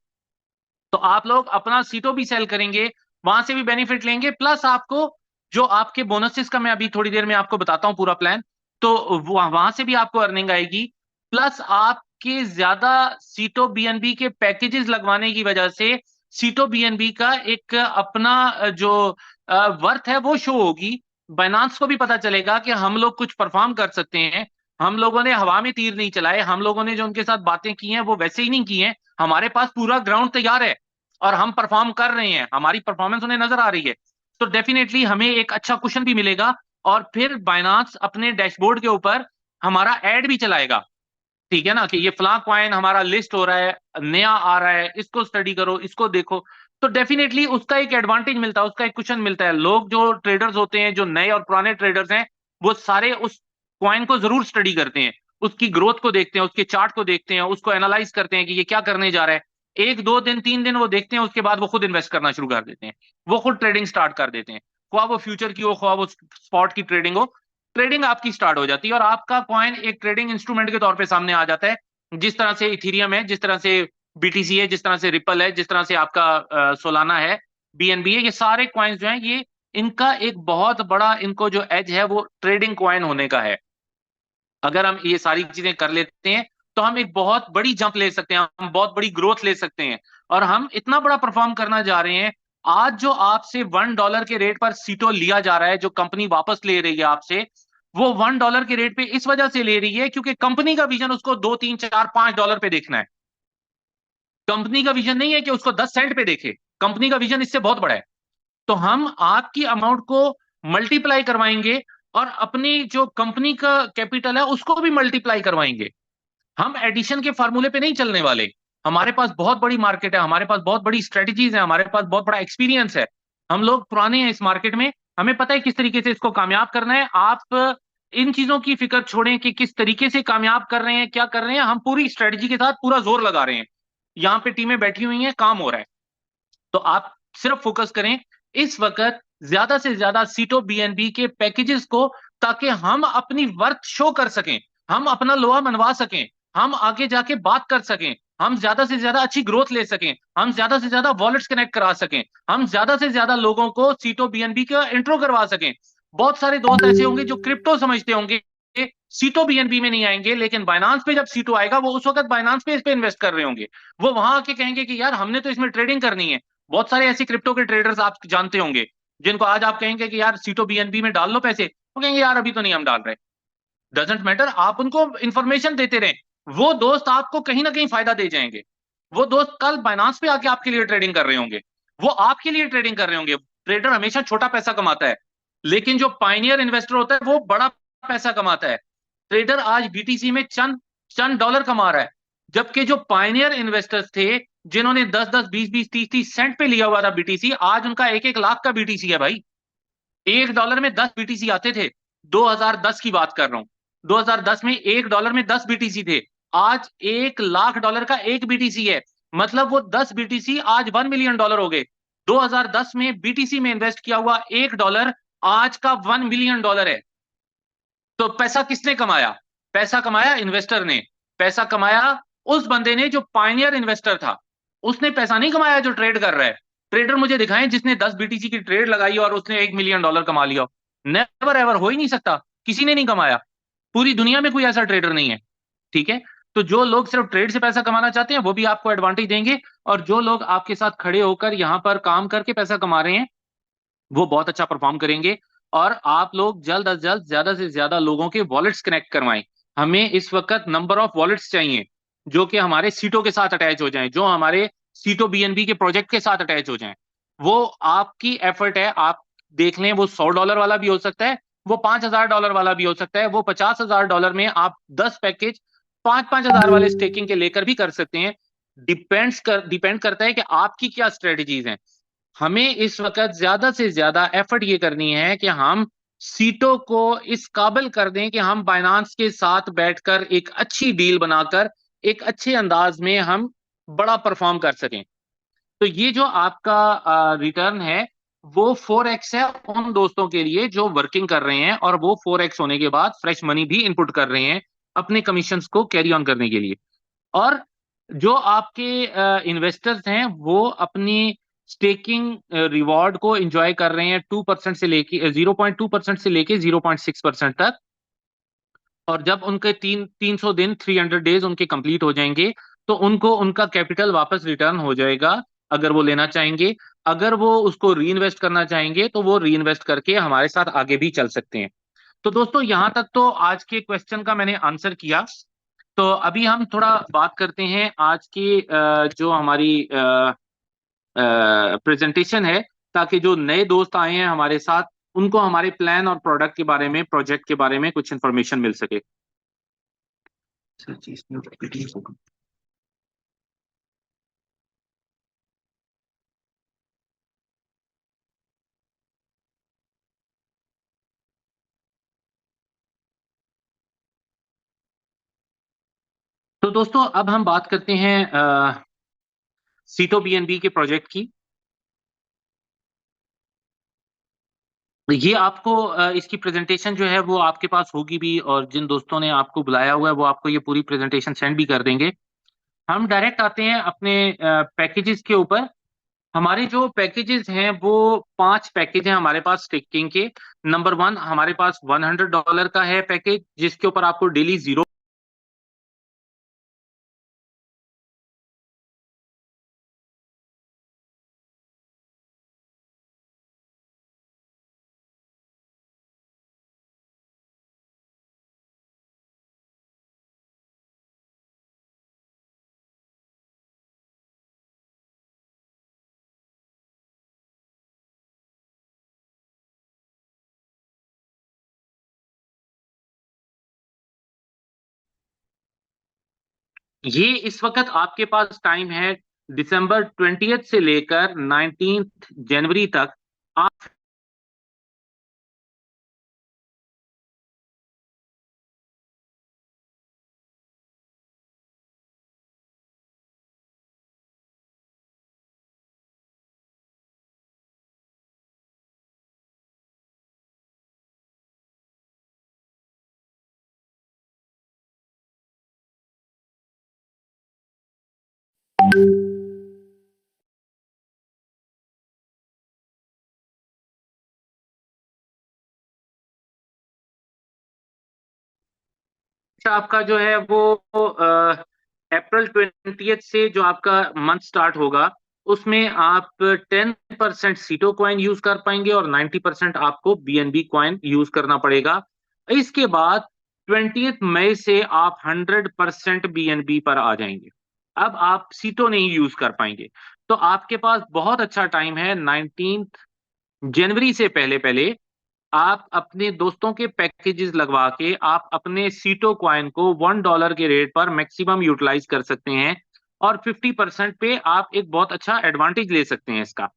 तो आप लोग अपना सीटो भी सेल करेंगे, वहां से भी बेनिफिट लेंगे, प्लस आपको जो आपके बोनसेस का मैं अभी थोड़ी देर में आपको बताता हूं पूरा प्लान, तो वहां से भी आपको अर्निंग आएगी। प्लस आपके ज्यादा सीटो बीएनबी के पैकेजेस लगवाने की वजह से सीटो बीएनबी का एक अपना जो वर्थ है वो शो होगी। बाइनांस को भी पता चलेगा कि हम लोग कुछ परफॉर्म कर सकते हैं, हम लोगों ने हवा में तीर नहीं चलाए, हम लोगों ने जो उनके साथ बातें की हैं वो वैसे ही नहीं की हैं, हमारे पास पूरा ग्राउंड तैयार है और हम परफॉर्म कर रहे हैं, हमारी परफॉर्मेंस उन्हें नजर आ रही है। तो डेफिनेटली हमें एक अच्छा क्वेश्चन भी मिलेगा, और फिर बाइनांस अपने डैशबोर्ड के ऊपर हमारा एड भी चलाएगा, ठीक है ना, कि ये फला कॉइन हमारा लिस्ट हो रहा है, नया आ रहा है, इसको स्टडी करो, इसको देखो। तो डेफिनेटली उसका एक एडवांटेज मिलता है, उसका एक क्वेश्चन मिलता है। लोग जो ट्रेडर्स होते हैं, जो नए और पुराने ट्रेडर्स हैं, वो सारे उस कॉइन को जरूर स्टडी करते हैं, उसकी ग्रोथ को देखते हैं, उसके चार्ट को देखते हैं, उसको एनालाइज करते हैं कि ये क्या करने जा रहा है। 1 2 दिन 3 दिन वो देखते हैं, उसके बाद वो खुद इन्वेस्ट करना शुरू कर देते हैं, वो खुद ट्रेडिंग स्टार्ट कर देते हैं, ख्वाह वो फ्यूचर की हो ख्वाह वो स्पॉट की ट्रेडिंग हो। ट्रेडिंग आपकी स्टार्ट हो जाती है और आपका कॉइन एक ट्रेडिंग इंस्ट्रूमेंट के तौर पे सामने आ जाता है। जिस तरह से इथीरियम है, जिस तरह से बीटीसी है, जिस तरह से रिपल है, जिस तरह से आपका सोलाना है, बीएनबी है, ये सारे कॉइन्स जो हैं ये इनका एक बहुत बड़ा इनको जो एज है वो ट्रेडिंग कॉइन होने का है। अगर हम ये सारी चीजें कर लेते हैं तो हम एक बहुत बड़ी जंप ले सकते हैं, हम बहुत बड़ी ग्रोथ ले सकते हैं, और हम इतना बड़ा परफॉर्म करना जा रहे हैं। आज जो आपसे $1 के रेट पर सीटो लिया जा रहा है, जो कंपनी वापस ले रही है आपसे, वो $1 के रेट पे इस वजह से ले रही है क्योंकि कंपनी का विजन उसको 2 3 4 5 डॉलर पे देखना है। कंपनी का विजन नहीं है कि उसको 10 सेंट पे देखे, कंपनी का विजन इससे बहुत बड़ा है। तो हम आपकी अमाउंट को मल्टीप्लाई करवाएंगे और अपनी जो कंपनी का कैपिटल है उसको भी मल्टीप्लाई करवाएंगे। हम एडिशन के फार्मूले पे नहीं चलने वाले। हमारे पास बहुत बड़ी मार्केट है, हमारे पास बहुत बड़ी स्ट्रेटजीज है, हमारे पास बहुत बड़ा एक्सपीरियंस है। हम लोग पुराने हैं इस मार्केट में, हमें पता है किस तरीके से इसको कामयाब करना है। आप इन चीजों की फिक्र छोड़ें कि किस तरीके से कामयाब कर रहे हैं, क्या कर रहे हैं। हम पूरी स्ट्रेटजी के साथ पूरा जोर लगा रहे हैं। यहाँ पे टीमें बैठी हुई हैं, काम हो रहा है। तो आप सिर्फ फोकस करें इस वक्त ज्यादा से ज्यादा सीटो बीएनबी के पैकेजेस को, ताकि हम अपनी वर्थ शो कर सकें, हम अपना लोहा मनवा सकें, हम आगे जाके बात कर सकें, हम ज्यादा से ज्यादा अच्छी ग्रोथ ले सकें, हम ज्यादा से ज्यादा वॉलेट्स कनेक्ट करा सकें, हम ज्यादा से ज्यादा लोगों को सीटो बीएनबी का इंट्रो करवा सकें। बहुत सारे दोस्त ऐसे होंगे जो क्रिप्टो समझते होंगे, सीटो बीएनबी में नहीं आएंगे, लेकिन बाइनांस पे जब सीटो आएगा वो उस वक्त बाइनांस पे इस पे इन्वेस्ट कर रहे होंगे। वो वहां आके कहेंगे कि यार हमने तो इसमें ट्रेडिंग करनी है। बहुत सारे ऐसे क्रिप्टो के ट्रेडर्स आप जानते होंगे, जिनको आज आप कहेंगे कि यार सीटो बीएनबी में डाल लो पैसे, वो कहेंगे यार अभी तो नहीं हम डाल रहे। डजेंट मैटर, आप उनको इंफॉर्मेशन देते रहें, वो दोस्त आपको कहीं ना कहीं फायदा दे जाएंगे। वो दोस्त कल बाइनांस पे आके आपके लिए ट्रेडिंग कर रहे होंगे, वो आपके लिए ट्रेडिंग कर रहे होंगे। ट्रेडर हमेशा छोटा पैसा कमाता है, लेकिन जो पाइनियर इन्वेस्टर होता है वो बड़ा पैसा कमाता है। ट्रेडर आज बीटीसी में चंद चंद डॉलर कमा रहा है, जबकि जो पाइनियर इन्वेस्टर्स थे, जिन्होंने 10 10 20 20 30 30 सेंट पे लिया हुआ था बीटीसी, आज उनका 1 1 लाख का बीटीसी है भाई। $1 में 10 बीटीसी आते थे। 2010 की बात कर रहा हूं, 2010 में $1 में 10 बीटीसी थे। आज $1 लाख का एक बीटीसी है। मतलब वो 10 बीटीसी आज $1 मिलियन हो गए। 2010 में बीटीसी में इन्वेस्ट किया हुआ $1 आज का $1 मिलियन है। तो पैसा किसने कमाया? पैसा कमाया इन्वेस्टर ने। पैसा कमाया उस बंदे ने जो पायनियर इन्वेस्टर था। उसने पैसा नहीं कमाया जो ट्रेड कर रहा है। ट्रेडर मुझे दिखाएं जिसने 10 बीटीसी की ट्रेड लगाई और उसने $1 मिलियन कमा लिया। नेवर एवर, हो ही नहीं सकता, किसी ने नहीं कमाया। पूरी दुनिया में कोई ऐसा ट्रेडर नहीं है। ठीक है, तो जो लोग सिर्फ ट्रेड से पैसा कमाना चाहते हैं वो भी आपको एडवांटेज देंगे, और जो लोग आपके साथ खड़े होकर यहां पर काम करके पैसा कमा रहे हैं वो बहुत अच्छा परफॉर्म करेंगे। और आप लोग जल्द अज जल्द ज्यादा से ज्यादा लोगों के वॉलेट्स कनेक्ट करवाएं। हमें इस वक्त नंबर ऑफ वॉलेट्स चाहिए जो कि हमारे सीटों के साथ अटैच हो जाएं, जो हमारे सीटो बीएनबी के प्रोजेक्ट के साथ अटैच हो जाएं। वो आपकी एफर्ट है, आप देख लें। वो $100 वाला भी हो सकता है, वो $5,000 वाला भी हो सकता है, वो $50,000 में आप 10 पैकेज 5 5 हजार वाले स्टेकिंग के लेकर भी कर सकते हैं। डिपेंड करता है कि आपकी क्या स्ट्रेटजीज हैं। हमें इस वक्त ज्यादा से ज्यादा एफर्ट ये करनी है कि हम सीटों को इस काबिल कर दें कि हम बाइनांस के साथ बैठकर एक अच्छी डील बनाकर एक अच्छे अंदाज में हम बड़ा परफॉर्म कर सकें। तो ये जो आपका रिटर्न है वो 4x है उन दोस्तों के लिए जो वर्किंग कर रहे हैं, और वो 4x होने के बाद फ्रेश मनी भी इनपुट कर रहे हैं अपने कमीशंस को कैरी ऑन करने के लिए। और जो आपके इन्वेस्टर्स हैं वो अपनी स्टेकिंग रिवॉर्ड को एंजॉय कर रहे हैं 2% से लेके 0.2% से लेके 0.6% तक। और जब उनके 300 दिन 300 डेज उनके कंप्लीट हो जाएंगे तो उनको उनका कैपिटल वापस रिटर्न हो जाएगा, अगर वो लेना चाहेंगे। अगर वो उसको री इन्वेस्ट करना चाहेंगे तो वो री इन्वेस्ट करके हमारे साथ आगे भी चल सकते हैं। तो दोस्तों यहां तक तो आज के क्वेश्चन का मैंने आंसर किया। तो अभी हम थोड़ा बात करते हैं आज की जो हमारी प्रेजेंटेशन है, ताकि जो नए दोस्त आए हैं हमारे साथ उनको हमारे प्लान और प्रोडक्ट के बारे में, प्रोजेक्ट के बारे में कुछ इंफॉर्मेशन मिल सके। तो दोस्तों अब हम बात करते हैं सीटो बीएनबी के प्रोजेक्ट की। ये आपको इसकी प्रेजेंटेशन जो है वो आपके पास होगी भी, और जिन दोस्तों ने आपको बुलाया हुआ है वो आपको ये पूरी प्रेजेंटेशन सेंड भी कर देंगे। हम डायरेक्ट आते हैं अपने पैकेजेस के ऊपर। हमारे जो पैकेजेस हैं वो 5 पैकेज हैं हमारे पास स्टेकिंग के। नंबर वन, हमारे पास $100 का है पैकेज, जिसके ऊपर आपको डेली जीरो। ये इस वक्त आपके पास टाइम है December 20 से लेकर 19 जनवरी तक। आप आपका जो है वो April 20 से जो आपका मंथ स्टार्ट होगा, उसमें आप 10% सीटो कॉइन यूज कर पाएंगे और 90% आपको बीएनबी कॉइन यूज करना पड़ेगा। इसके बाद 20 मई से आप 100% बीएनबी पर आ जाएंगे। अब आप सीटो नहीं यूज कर पाएंगे। तो आपके पास बहुत अच्छा टाइम है 19 जनवरी से पहले पहले आप अपने दोस्तों के पैकेजेस लगवा के आप अपने सीटो कॉइन को $1 के रेट पर मैक्सिमम यूटिलाइज कर सकते हैं। और 50% पे आप एक बहुत अच्छा एडवांटेज ले सकते हैं इसका।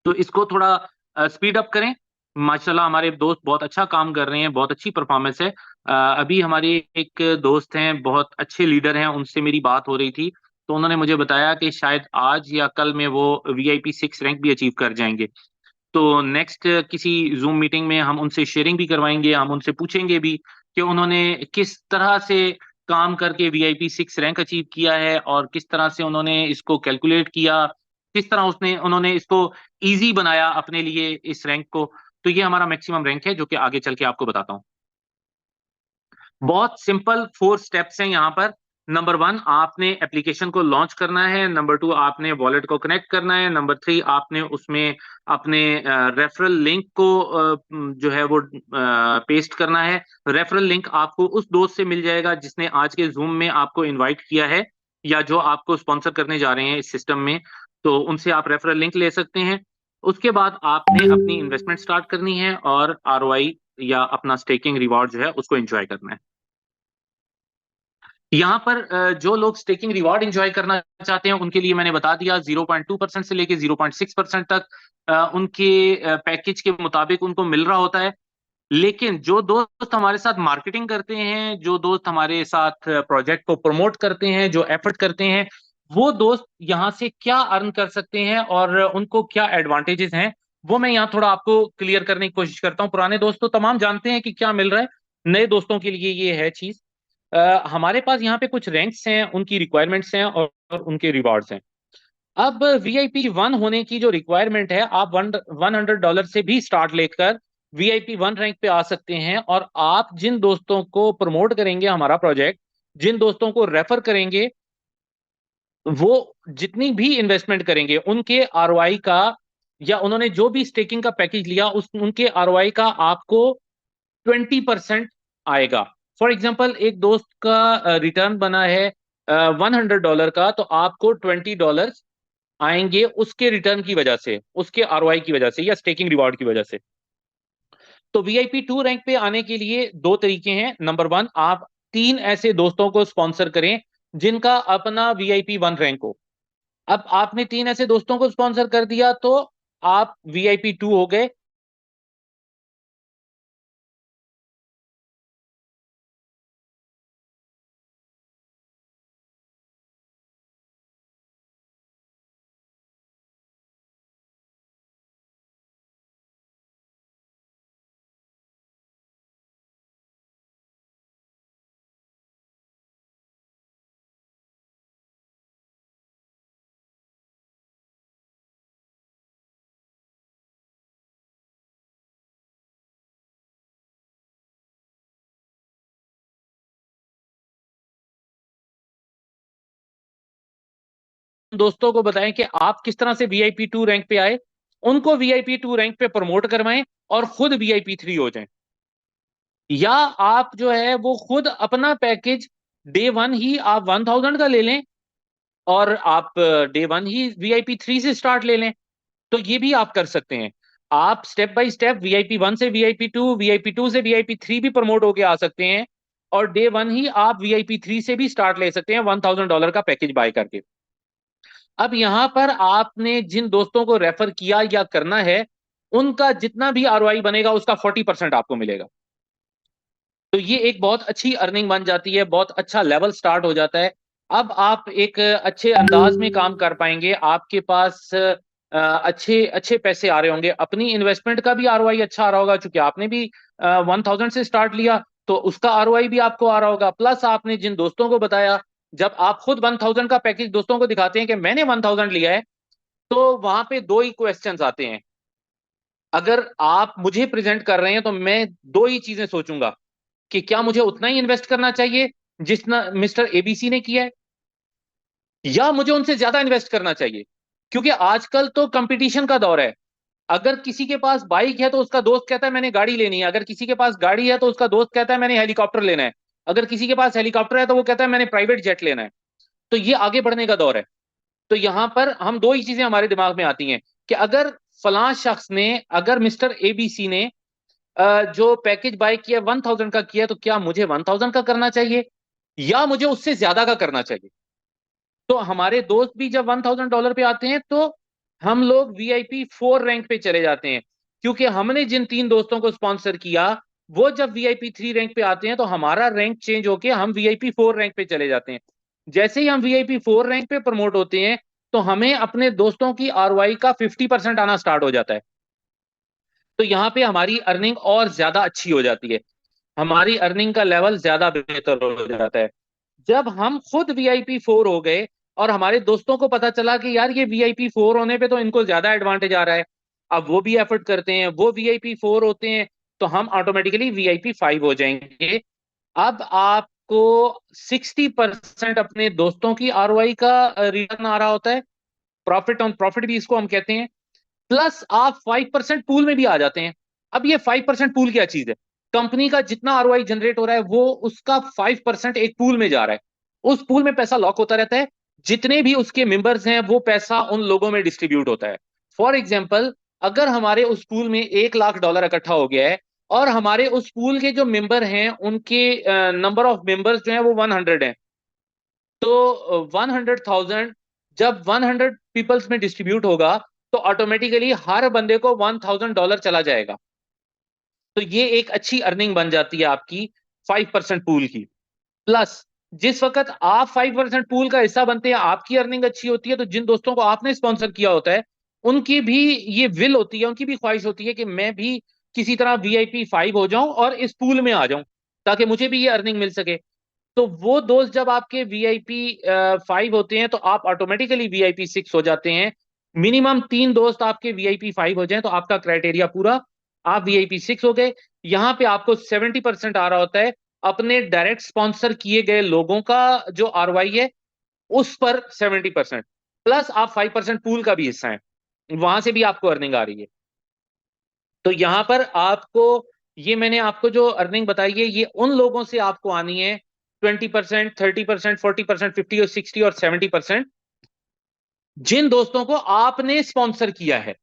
तो इसको थोड़ा स्पीड अप करें। माशाल्लाह हमारे दोस्त बहुत अच्छा काम कर रहे हैं, बहुत अच्छी परफॉर्मेंस है। अभी हमारे एक दोस्त हैं, बहुत अच्छे लीडर हैं, उनसे मेरी बात हो रही थी। तो उन्होंने मुझे बताया कि शायद आज या कल में वो VIP 6 रैंक भी अचीव कर जाएंगे। तो नेक्स्ट किसी जूम मीटिंग में हम उनसे शेयरिंग भी करवाएंगे, हम उनसे पूछेंगे भी कि उन्होंने किस तरह से काम करके VIP 6 रैंक अचीव किया है और किस तरह से उन्होंने इसको कैलकुलेट किया, किस तरह उसने उन्होंने इसको इजी बनाया अपने लिए इस रैंक को। तो ये हमारा मैक्सिमम रैंक है जो कि आगे चल के आपको बताता हूँ। बहुत सिंपल 4 स्टेप्स हैं यहाँ पर। नंबर वन, आपने एप्लीकेशन को लॉन्च करना है। नंबर टू, आपने वॉलेट को कनेक्ट करना है। नंबर थ्री, आपने उसमें अपने रेफरल लिंक को जो है वो पेस्ट करना है। रेफरल लिंक आपको उस दोस्त से मिल जाएगा जिसने आज के जूम में आपको इनवाइट किया है या जो आपको स्पॉन्सर करने जा रहे हैं इस सिस्टम में। तो उनसे आप रेफरल लिंक ले सकते हैं। उसके बाद आपने अपनी इन्वेस्टमेंट स्टार्ट करनी है और ROI या अपना स्टेकिंग रिवॉर्ड जो है उसको एंजॉय करना है। यहाँ पर जो लोग स्टेकिंग रिवॉर्ड एंजॉय करना चाहते हैं उनके लिए मैंने बता दिया 0.2% से लेके 0.6% तक उनके पैकेज के मुताबिक उनको मिल रहा होता है। लेकिन जो दोस्त हमारे साथ मार्केटिंग करते हैं, जो दोस्त हमारे साथ प्रोजेक्ट को प्रमोट करते हैं, जो एफर्ट करते हैं, वो दोस्त यहाँ से क्या अर्न कर सकते हैं और उनको क्या एडवांटेजेस हैं, वो मैं यहाँ थोड़ा आपको क्लियर करने की कोशिश करता हूँ। पुराने दोस्त तो तमाम जानते हैं कि क्या मिल रहा है, नए दोस्तों के लिए ये है चीज। हमारे पास यहाँ पे कुछ रैंक्स हैं, उनकी रिक्वायरमेंट्स हैं और उनके रिवार्ड्स हैं। अब VIP 1 होने की जो रिक्वायरमेंट है, आप $100 से भी स्टार्ट लेकर VIP 1 रैंक पे आ सकते हैं। और आप जिन दोस्तों को प्रमोट करेंगे हमारा प्रोजेक्ट, जिन दोस्तों को रेफर करेंगे, वो जितनी भी इन्वेस्टमेंट करेंगे उनके ROI का, या उन्होंने जो भी स्टेकिंग का पैकेज लिया उस उनके ROI का आपको 20% आएगा। फॉर एग्जाम्पल, एक दोस्त का रिटर्न बना है $100 का, तो आपको $20 आएंगे उसके रिटर्न की वजह से, उसके ROI की वजह से या स्टेकिंग रिवॉर्ड की वजह से। तो VIP 2 रैंक पे आने के लिए दो तरीके हैं। नंबर वन, आप 3 ऐसे दोस्तों को स्पॉन्सर करें जिनका अपना VIP 1 रैंक हो। अब आपने 3 ऐसे दोस्तों को स्पॉन्सर कर दिया तो आप VIP 2 हो गए। दोस्तों को बताएं कि आप किस तरह से VIP 2 रैंक पे आए, उनको VIP 2 रैंक पे प्रमोट करवाएं और खुद VIP 3 हो जाएं। या आप जो है वो खुद अपना पैकेज डे वन ही आप 1000 का ले लें और आप डे वन ही VIP 3 से स्टार्ट ले लें। तो ये भी आप कर सकते हैं। आप स्टेप बाय स्टेप VIP 1 से VIP 2, VIP 2 से VIP 3 भी प्रमोट होके आ सकते हैं, और डे वन ही आप VIP 3 से भी स्टार्ट ले सकते हैं $1000 का पैकेज बाय करके। अब यहां पर आपने जिन दोस्तों को रेफर किया या करना है, उनका जितना भी ROI बनेगा उसका 40% आपको मिलेगा। तो ये एक बहुत अच्छी अर्निंग बन जाती है, बहुत अच्छा लेवल स्टार्ट हो जाता है। अब आप एक अच्छे अंदाज में काम कर पाएंगे, आपके पास अच्छे अच्छे पैसे आ रहे होंगे, अपनी इन्वेस्टमेंट का भी ROI अच्छा आ रहा होगा, क्योंकि आपने भी 1000 से स्टार्ट लिया, तो उसका ROI भी आपको आ रहा होगा। प्लस आपने जिन दोस्तों को बताया, जब आप खुद 1000 का पैकेज दोस्तों को दिखाते हैं कि मैंने 1000 लिया है, तो वहां पे दो ही क्वेश्चंस आते हैं। अगर आप मुझे प्रेजेंट कर रहे हैं तो मैं दो ही चीजें सोचूंगा, कि क्या मुझे उतना ही इन्वेस्ट करना चाहिए जितना मिस्टर ABC ने किया है, या मुझे उनसे ज्यादा इन्वेस्ट करना चाहिए। क्योंकि आजकल तो कंपटीशन का दौर है। अगर किसी के पास बाइक है तो उसका दोस्त कहता है मैंने गाड़ी लेनी है, अगर किसी के पास गाड़ी है तो उसका दोस्त कहता है मैंने हेलीकॉप्टर लेना है, अगर किसी के पास हेलीकॉप्टर है तो वो कहता है मैंने प्राइवेट जेट लेना है। तो ये आगे बढ़ने का दौर है। तो यहां पर हम दो ही चीजें हमारे दिमाग में आती हैं, कि अगर फलां शख्स ने, अगर मिस्टर ABC ने जो पैकेज बाय किया 1000 का किया, तो क्या मुझे 1000 का करना चाहिए या मुझे उससे ज्यादा का करना चाहिए। तो हमारे दोस्त भी जब $1000 पे आते हैं, तो हम लोग VIP 4 रैंक पे चले जाते हैं, क्योंकि हमने जिन तीन दोस्तों को स्पॉन्सर किया, वो जब VIP 3 रैंक पे आते हैं तो हमारा रैंक चेंज होके हम VIP 4 रैंक पे चले जाते हैं। जैसे ही हम VIP 4 रैंक पे प्रमोट होते हैं, तो हमें अपने दोस्तों की ROI का 50% आना स्टार्ट हो जाता है। तो यहाँ पे हमारी अर्निंग और ज्यादा अच्छी हो जाती है, हमारी अर्निंग का लेवल ज्यादा बेहतर हो जाता है। जब हम खुद VIP 4 हो गए और हमारे दोस्तों को पता चला कि यार ये VIP 4 होने पे तो इनको ज्यादा एडवांटेज आ रहा है, अब वो भी एफर्ट करते हैं, वो VIP 4 होते हैं, तो हम ऑटोमेटिकली VIP 5 हो जाएंगे। अब आपको 60% अपने दोस्तों की ROI का रिटर्न आ रहा होता है, प्रॉफिट ऑन प्रॉफिट भी इसको हम कहते हैं। प्लस आप 5% पूल में भी आ जाते हैं। अब ये 5% पूल क्या चीज है? कंपनी का जितना ROI जनरेट हो रहा है, वो उसका 5% एक पूल में जा रहा है। उस पूल में पैसा लॉक होता रहता है, जितने भी उसके मेंबर्स हैं वो पैसा उन लोगों में डिस्ट्रीब्यूट होता है। फॉर एग्जाम्पल, अगर हमारे उस पूल में $1 लाख इकट्ठा हो गया है, और हमारे उस पूल के जो मेंबर हैं उनके नंबर ऑफ मेंबर्स जो हैं वो 100 हैं, तो 100,000 जब 100 पीपल्स में डिस्ट्रीब्यूट होगा, तो ऑटोमेटिकली हर बंदे को $1000 चला जाएगा। तो ये एक अच्छी अर्निंग बन जाती है आपकी 5% पूल की। प्लस जिस वक्त आप 5% पूल का हिस्सा बनते हैं, आपकी अर्निंग अच्छी होती है, तो जिन दोस्तों को आपने स्पॉन्सर किया होता है, उनकी भी ये विल होती है, उनकी भी ख्वाहिश होती है कि मैं भी किसी तरह VIP 5 हो जाऊं और इस पूल में आ जाऊं, ताकि मुझे भी ये अर्निंग मिल सके। तो वो दोस्त जब आपके VIP 5 होते हैं, तो आप ऑटोमेटिकली VIP 6 हो जाते हैं। मिनिमम 3 दोस्त आपके VIP 5 हो जाएं तो आपका क्राइटेरिया पूरा, आप VIP 6 हो गए। यहाँ पे आपको 70% आ रहा होता है अपने डायरेक्ट स्पॉन्सर किए गए लोगों का, जो ROI है उस पर 70%, प्लस आप 5% पूल का भी हिस्सा है, वहां से भी आपको अर्निंग आ रही है। तो यहां पर आपको, ये मैंने आपको जो अर्निंग बताई है, ये उन लोगों से आपको आनी है, 20%, 30%, 40%, 50 और 60 और 70%, जिन दोस्तों को आपने स्पॉन्सर किया है,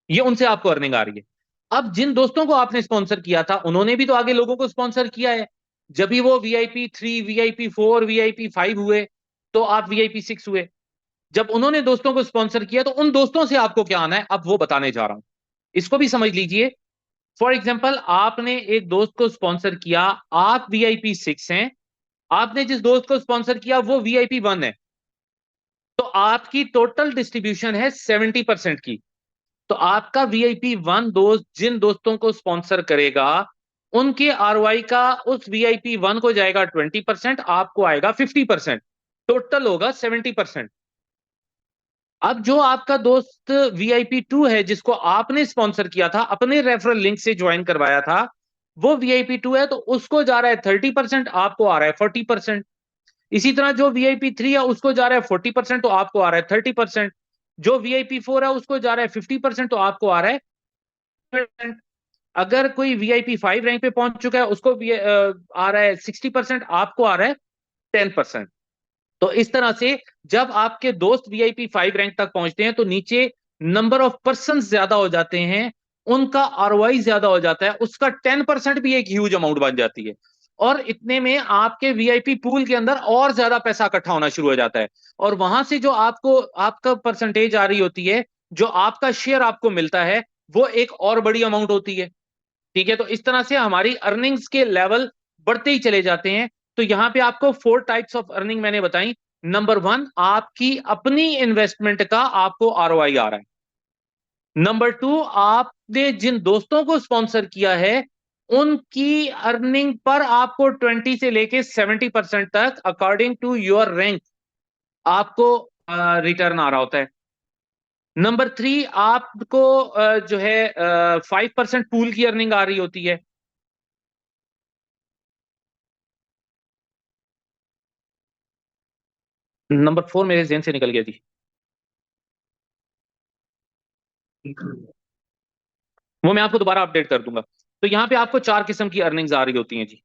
ये उनसे आपको अर्निंग आ रही है। अब जिन दोस्तों को आपने स्पॉन्सर किया था, उन्होंने भी तो आगे लोगों को स्पॉन्सर किया है, जब भी वो VIP 3, VIP 4, VIP 5 हुए, तो आप VIP 6 हुए। जब उन्होंने दोस्तों को स्पॉन्सर किया, तो उन दोस्तों से आपको क्या आना है, अब वो बताने जा रहा हूं, इसको भी समझ लीजिए। फॉर एग्जाम्पल, आपने एक दोस्त को स्पॉन्सर किया, आप VIP 6 हैं, आपने जिस दोस्त को स्पॉन्सर किया वो VIP 1 है, तो आपकी टोटल डिस्ट्रीब्यूशन है 70% की। तो आपका VIP 1 दोस्त जिन दोस्तों को स्पॉन्सर करेगा, उनके ROI का उस VIP 1 को जाएगा 20%, आपको आएगा 50%, टोटल होगा 70%। अब जो आपका दोस्त VIP 2 है, जिसको आपने स्पॉन्सर किया था, अपने रेफरल लिंक से ज्वाइन करवाया था, वो VIP 2 है, तो उसको जा रहा है 30%, आपको आ रहा है 40%। इसी तरह जो VIP3 है उसको जा रहा है 40%, तो आपको आ रहा है 30%। जो VIP4 है उसको जा रहा है 50%, तो आपको आ रहा है 20%। अगर कोई VIP5 रैंक पे पहुंच चुका है उसको भी आ रहा है 60%, आपको आ रहा है 10%। तो इस तरह से जब आपके दोस्त VIP5 रैंक तक पहुंचते हैं तो नीचे नंबर ऑफ पर्सन ज्यादा हो जाते हैं, उनका ROI ज्यादा हो जाता है, उसका 10% भी एक ह्यूज अमाउंट बन जाती है। और इतने में आपके VIP पूल के अंदर और ज्यादा पैसा इकट्ठा होना शुरू हो जाता है, और वहां से जो आपको आपका परसेंटेज आ रही होती है, जो आपका शेयर आपको मिलता है, वो एक और बड़ी अमाउंट होती है। ठीक है, तो इस तरह से हमारी अर्निंग्स के लेवल बढ़ते ही चले जाते हैं। तो यहां पे आपको 4 टाइप्स ऑफ अर्निंग मैंने बताई। नंबर 1, आपकी अपनी इन्वेस्टमेंट का आपको ROI आ रहा है। नंबर 2, आपने जिन दोस्तों को स्पॉन्सर किया है उनकी अर्निंग पर आपको 20 से लेके 70% तक अकॉर्डिंग टू योर रैंक आपको रिटर्न आ रहा होता है। नंबर 3, आपको जो है 5% पूल की अर्निंग आ रही होती है। नंबर 4 मेरे जेहन से निकल गया जी। वो मैं आपको दोबारा अपडेट कर दूंगा। तो यहाँ पे आपको 4 किस्म की अर्निंग्स आ रही होती हैं जी।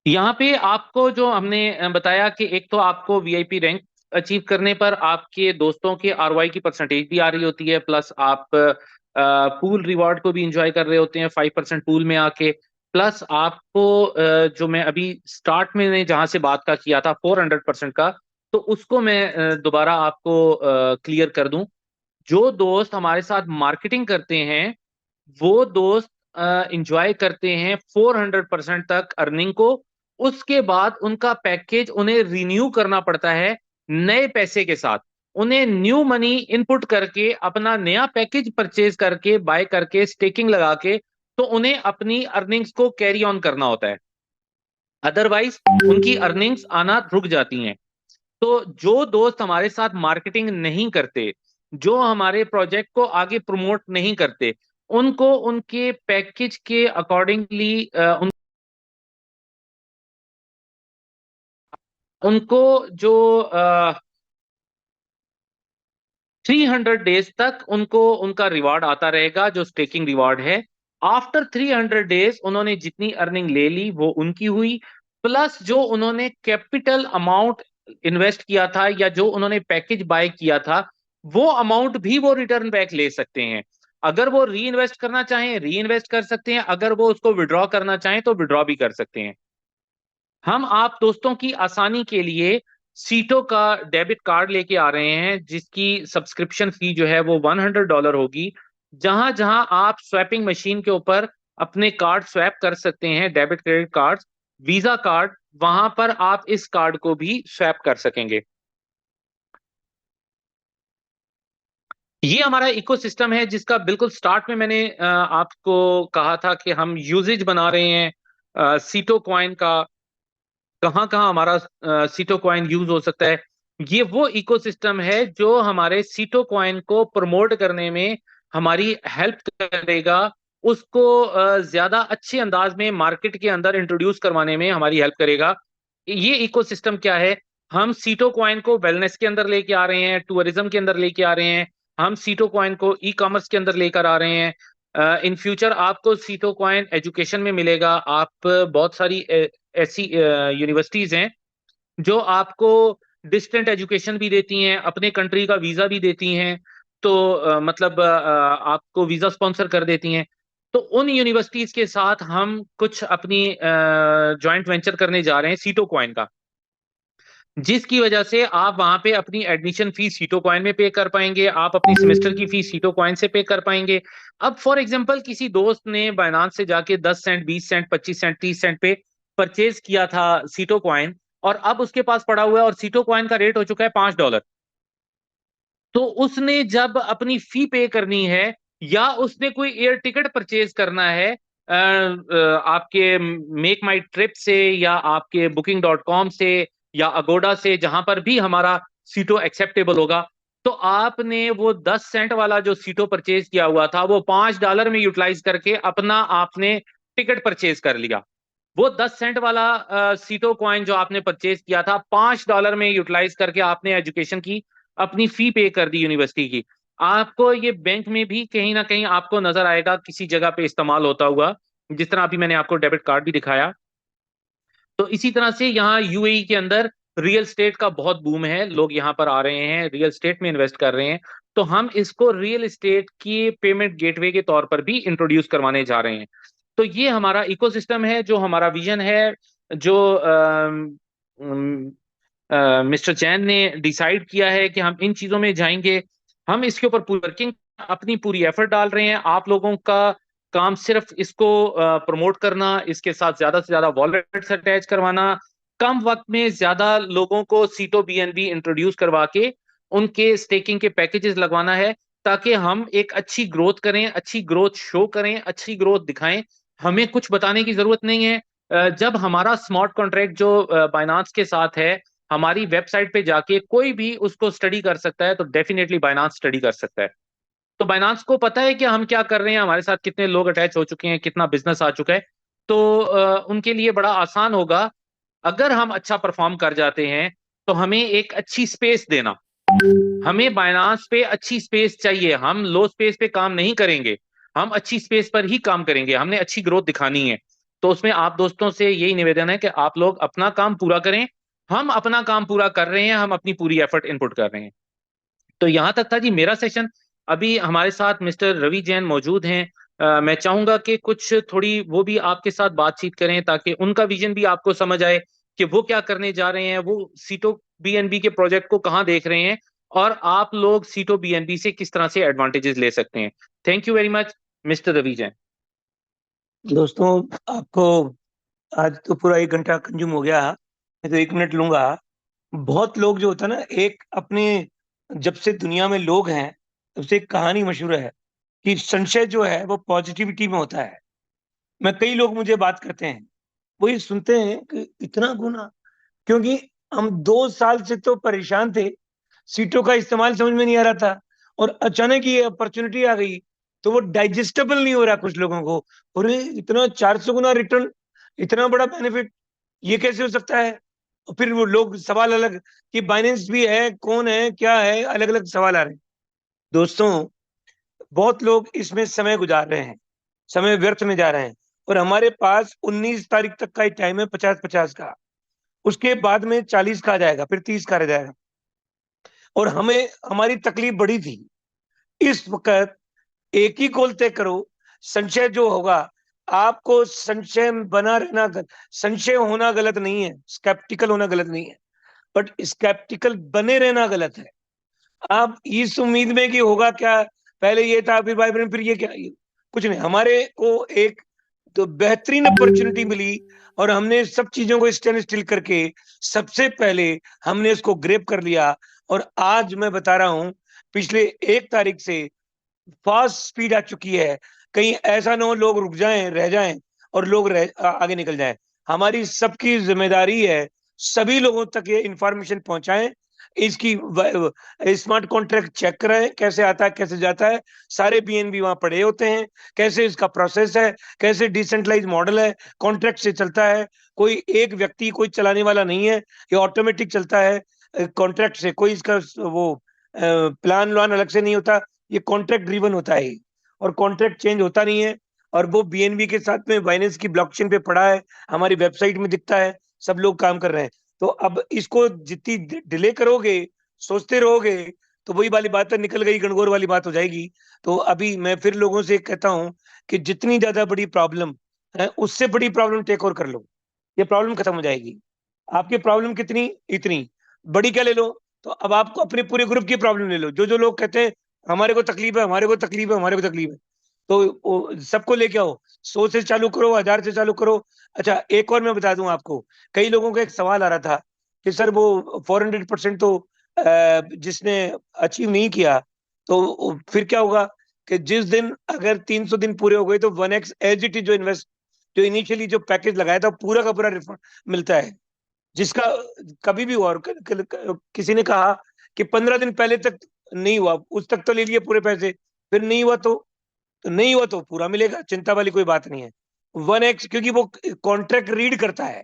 यहाँ पे आपको जो हमने बताया कि एक तो आपको VIP रैंक अचीव करने पर आपके दोस्तों के ROI की परसेंटेज भी आ रही होती है, प्लस आप पूल रिवॉर्ड को भी इंजॉय कर रहे होते हैं 5% पूल में आके। प्लस आपको जो मैं अभी स्टार्ट में ने जहां से बात का किया था 400% का, तो उसको मैं दोबारा आपको क्लियर कर दूं। जो दोस्त हमारे साथ मार्केटिंग करते हैं वो दोस्त इंजॉय करते हैं 400% तक अर्निंग को। उसके बाद उनका पैकेज उन्हें रिन्यू करना पड़ता है नए पैसे के साथ। उन्हें न्यू मनी इनपुट करके अपना नया पैकेज परचेज करके बाय करके स्टेकिंग लगा के तो उन्हें अपनी अर्निंग्स को कैरी ऑन करना होता है। अदरवाइज उनकी अर्निंग्स आना रुक जाती हैं। तो जो दोस्त हमारे साथ मार्केटिंग नहीं करते, जो हमारे प्रोजेक्ट को आगे प्रमोट नहीं करते, उनको उनके पैकेज के अकॉर्डिंगली उनको जो 300 डेज तक उनको उनका रिवार्ड आता रहेगा, जो स्टेकिंग रिवार्ड है। आफ्टर 300 डेज उन्होंने जितनी अर्निंग ले ली वो उनकी हुई, प्लस जो उन्होंने कैपिटल अमाउंट इन्वेस्ट किया था या जो उन्होंने पैकेज बाय किया था वो अमाउंट भी वो रिटर्न बैक ले सकते हैं। अगर वो री इन्वेस्ट करना चाहें री इन्वेस्ट कर सकते हैं, अगर वो उसको विड्रॉ करना चाहें तो विड्रॉ भी कर सकते हैं। हम आप दोस्तों की आसानी के लिए सीटो का डेबिट कार्ड लेके आ रहे हैं जिसकी सब्सक्रिप्शन फी जो है वो $100 होगी। जहां जहां आप स्वैपिंग मशीन के ऊपर अपने कार्ड स्वैप कर सकते हैं, debit credit card, visa card, वहां पर आप इस कार्ड को भी स्वैप कर सकेंगे। ये हमारा इकोसिस्टम है जिसका बिल्कुल स्टार्ट में मैंने आपको कहा था कि हम यूजेज बना रहे हैं सीटो कॉइन का। कहाँ कहाँ हमारा सीटो कॉइन यूज हो सकता है, ये वो इकोसिस्टम है जो हमारे सीटो कॉइन को प्रमोट करने में हमारी हेल्प करेगा। उसको ज्यादा अच्छे अंदाज में मार्केट के अंदर इंट्रोड्यूस करवाने में हमारी हेल्प करेगा। ये इकोसिस्टम क्या है? हम सीटो कॉइन को वेलनेस के अंदर लेके आ रहे हैं, टूरिज्म के अंदर लेके आ रहे हैं, हम सीटो कॉइन को ई-कॉमर्स के अंदर लेकर आ रहे हैं। इन फ्यूचर आपको सीटो कॉइन एजुकेशन में मिलेगा। आप बहुत सारी ऐसी यूनिवर्सिटीज हैं जो आपको डिस्टेंट एजुकेशन भी देती हैं, अपने कंट्री का वीजा भी देती हैं। तो मतलब आपको वीजा स्पॉन्सर कर देती हैं। तो उन यूनिवर्सिटीज के साथ हम कुछ अपनी जॉइंट वेंचर करने जा रहे हैं सीटो कॉइन का, जिसकी वजह से आप वहां पे अपनी एडमिशन फीस सीटो कॉइन में पे कर पाएंगे, आप अपनी सेमेस्टर की फीस सीटो कॉइन से पे कर पाएंगे। अब फॉर एग्जांपल किसी दोस्त ने बाइनांस से जाके 10 सेंट 20 सेंट 25 सेंट 30 सेंट पे परचेज किया था सीटो कॉइन, और अब उसके पास पड़ा हुआ है और सीटो कॉइन का रेट हो चुका है $5। तो उसने जब अपनी फी पे करनी है या उसने कोई एयर टिकट परचेज करना है आपके मेक माई ट्रिप से या आपके Booking.com से या अगोडा से, जहां पर भी हमारा सीटो एक्सेप्टेबल होगा, तो आपने वो 10 सेंट वाला जो सीटो परचेज किया हुआ था वो $5 में यूटिलाइज करके अपना आपने टिकट परचेज कर लिया। वो 10 सेंट वाला सीटो कॉइन जो आपने परचेज किया था, $5 में यूटिलाइज करके आपने एजुकेशन की, अपनी फी पे कर दी यूनिवर्सिटी की। आपको ये बैंक में भी कहीं ना कहीं आपको नजर आएगा किसी जगह पे इस्तेमाल होता हुआ, जिस तरह अभी मैंने आपको डेबिट कार्ड भी दिखाया। तो इसी तरह से यहाँ यूएई के अंदर रियल स्टेट का बहुत बूम है, लोग यहाँ पर आ रहे हैं, रियल स्टेट में इन्वेस्ट कर रहे हैं। तो हम इसको रियल एस्टेट की पेमेंट गेटवे के तौर पर भी इंट्रोड्यूस करवाने जा रहे हैं। तो ये हमारा इकोसिस्टम है, जो हमारा विजन है, जो मिस्टर चैन ने डिसाइड किया है कि हम इन चीजों में जाएंगे। हम इसके ऊपर पूरी वर्किंग, अपनी पूरी एफर्ट डाल रहे हैं। आप लोगों का काम सिर्फ इसको प्रमोट करना, इसके साथ ज्यादा से ज्यादा वॉलेट्स अटैच करवाना, कम वक्त में ज्यादा लोगों को सीटो बीएनबी इंट्रोड्यूस करवा के उनके स्टेकिंग के पैकेजेस लगवाना है, ताकि हम एक अच्छी ग्रोथ करें, अच्छी ग्रोथ शो करें, अच्छी ग्रोथ दिखाएं। हमें कुछ बताने की जरूरत नहीं है। जब हमारा स्मार्ट कॉन्ट्रैक्ट जो बाइनांस के साथ है, हमारी वेबसाइट पे जाके कोई भी उसको स्टडी कर सकता है, तो डेफिनेटली बाइनांस स्टडी कर सकता है। तो बाइनांस को पता है कि हम क्या कर रहे हैं, हमारे साथ कितने लोग अटैच हो चुके हैं, कितना बिजनेस आ चुका है। तो उनके लिए बड़ा आसान होगा, अगर हम अच्छा परफॉर्म कर जाते हैं तो हमें एक अच्छी स्पेस देना। हमें बाइनांस पे अच्छी स्पेस चाहिए, हम लो स्पेस पे काम नहीं करेंगे, हम अच्छी स्पेस पर ही काम करेंगे, हमने अच्छी ग्रोथ दिखानी है। तो उसमें आप दोस्तों से यही निवेदन है कि आप लोग अपना काम पूरा करें। हम अपना काम पूरा कर रहे हैं, हम अपनी पूरी एफर्ट इनपुट कर रहे हैं। तो यहां तक था जी मेरा सेशन। अभी हमारे साथ मिस्टर रवि जैन मौजूद हैं। मैं चाहूंगा कि कुछ थोड़ी वो भी आपके साथ बातचीत करें, ताकि उनका विजन भी आपको समझ आए कि वो क्या करने जा रहे हैं, वो सीटो बीएनबी के प्रोजेक्ट को कहाँ देख रहे हैं, और आप लोग सीटो बीएनबी से किस तरह से एडवांटेजेस ले सकते हैं। Thank you very much, mister Ravi Jain. दोस्तों, आपको आज तो पूरा 1 घंटा कंज्यूम हो गया। मैं तो 1 मिनट लूंगा। बहुत लोग जो होता है ना, एक अपने, जब से दुनिया में लोग हैं तब से एक कहानी मशहूर है कि संशय जो है वो पॉजिटिविटी में होता है। मैं, कई लोग मुझे बात करते हैं, वो ये सुनते हैं कि इतना गुना, क्योंकि हम 2 साल से तो परेशान थे, सीटों का इस्तेमाल समझ में नहीं आ रहा था, और अचानक ये अपॉर्चुनिटी आ गई, तो वो डाइजेस्टेबल नहीं हो रहा कुछ लोगों को। और ये इतना 400 गुना रिटर्न, इतना बड़ा बेनिफिट, ये कैसे हो सकता है? और फिर वो लोग सवाल अलग कि बाइनेंस भी है, कौन है, क्या है, अलग अलग सवाल आ रहे हैं। दोस्तों, बहुत लोग इसमें समय गुजार रहे हैं, समय व्यर्थ में जा रहे हैं। और हमारे पास 19 तारीख तक का ही टाइम है, 50-50 का। उसके बाद में 40 का आ जाएगा, फिर 30 का रह जाएगा। और हमें, हमारी तकलीफ बड़ी थी। इस वक्त एक ही गोल तय करो। संशय जो होगा, आपको संशय में बना रहना, संशय होना गलत नहीं है, स्केप्टिकल होना गलत नहीं है, बट स्केप्टिकल बने रहना गलत है। आप इस उम्मीद में कि होगा क्या, पहले ये था, फिर वाइब्रेंट, फिर ये क्या, ये कुछ नहीं। हमारे को एक तो बेहतरीन अपॉर्चुनिटी मिली, और हमने सब चीजों को स्टैंड स्टिल करके सबसे पहले हमने इसको ग्रेप कर लिया। और आज मैं बता रहा हूं, पिछले 1 तारीख से फास्ट स्पीड आ चुकी है। कहीं ऐसा ना हो लोग रुक जाएं, रह जाएं, और लोग आगे निकल जाएं। हमारी सबकी जिम्मेदारी है, सभी लोगों तक ये इंफॉर्मेशन पहुंचाएं। इसकी स्मार्ट कॉन्ट्रैक्ट चेक कराएं, कैसे आता है, कैसे जाता है। सारे बीएनबी वहां पड़े होते हैं, कैसे इसका प्रोसेस है, कैसे डिसेंट्रलाइज मॉडल है, कॉन्ट्रैक्ट से चलता है। कोई एक व्यक्ति कोई चलाने वाला नहीं है, ये ऑटोमेटिक चलता है कॉन्ट्रैक्ट से। कोई इसका वो प्लान व्लान अलग से नहीं होता, ये कॉन्ट्रैक्ट ड्रिवन होता है। और कॉन्ट्रैक्ट चेंज होता नहीं है। और वो बीएनबी के साथ में बाइनेंस की ब्लॉकचेन पे पड़ा है, हमारी वेबसाइट में दिखता है, सब लोग काम कर रहे हैं। तो अब इसको जितनी डिले करोगे, सोचते रहोगे, तो वही वाली बात है, निकल गई गणगौर वाली बात हो जाएगी। तो अभी मैं फिर लोगों से कहता हूं कि जितनी ज्यादा बड़ी प्रॉब्लम है, उससे बड़ी प्रॉब्लम टेक ओवर कर लो, ये प्रॉब्लम खत्म हो जाएगी। आपकी प्रॉब्लम कितनी, इतनी बड़ी क्या ले लो? तो अब आपको अपने पूरे ग्रुप की प्रॉब्लम ले लो। जो जो लोग कहते हैं हमारे को तकलीफ है, हमारे को तकलीफ है, हमारे को तकलीफ है, तो सबको लेके आओ। 100 से चालू करो, 1000 से चालू करो। अच्छा, एक और मैं बता दूं आपको, कई लोगों का एक सवाल आ रहा था कि सर वो 400% तो जिसने अचीव नहीं किया, तो फिर क्या होगा? कि जिस दिन अगर 300 दिन पूरे हो गए, तो 1x एज इट इज जो इन्वेस्ट, जो इनिशियली जो पैकेज लगाया था, पूरा का पूरा रिफंड मिलता है। जिसका कभी भी हुआ, और किसी ने कहा कि 15 दिन पहले तक नहीं हुआ, उस तक तो ले लिए पूरे पैसे, फिर नहीं हुआ तो नहीं हुआ तो पूरा मिलेगा, चिंता वाली कोई बात नहीं है। 1x, क्योंकि वो कॉन्ट्रैक्ट रीड करता है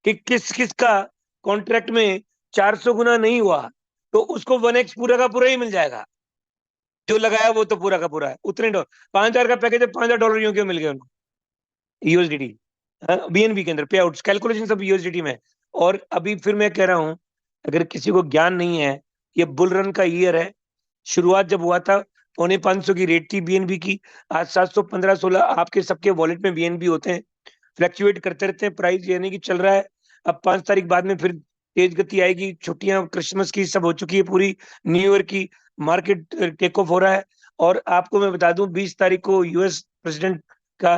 कि किस किस का कॉन्ट्रैक्ट में 400 गुना नहीं हुआ, तो उसको 1x पूरा का पूरा ही मिल जाएगा। जो लगाया वो तो पूरा का पूरा है। उतने डॉलर, 5,000 का पैकेज है, $5,000 यूं क्यों मिल गए उनको, यूएसडीटी, बीएनबी के अंदर पे आउट कैलकुलेशन सब यूएसडीटी में। और अभी फिर मैं कह रहा हूं, अगर किसी को ज्ञान नहीं है, ये बुल रन का ईयर है। शुरुआत जब हुआ था 450 की रेट थी बीएनबी की, आज 715-16 आपके सबके वॉलेट में बीएनबी होते हैं। फ्लैक्चुएट करते रहते हैं प्राइस, यानी कि चल रहा है। अब 5 तारीख बाद में फिर तेज गति आएगी, छुट्टियां क्रिसमस की सब हो चुकी है पूरी, न्यू ईयर की मार्केट टेक ऑफ हो रहा है। और आपको मैं बता दूं 20 तारीख को यूएस प्रेसिडेंट का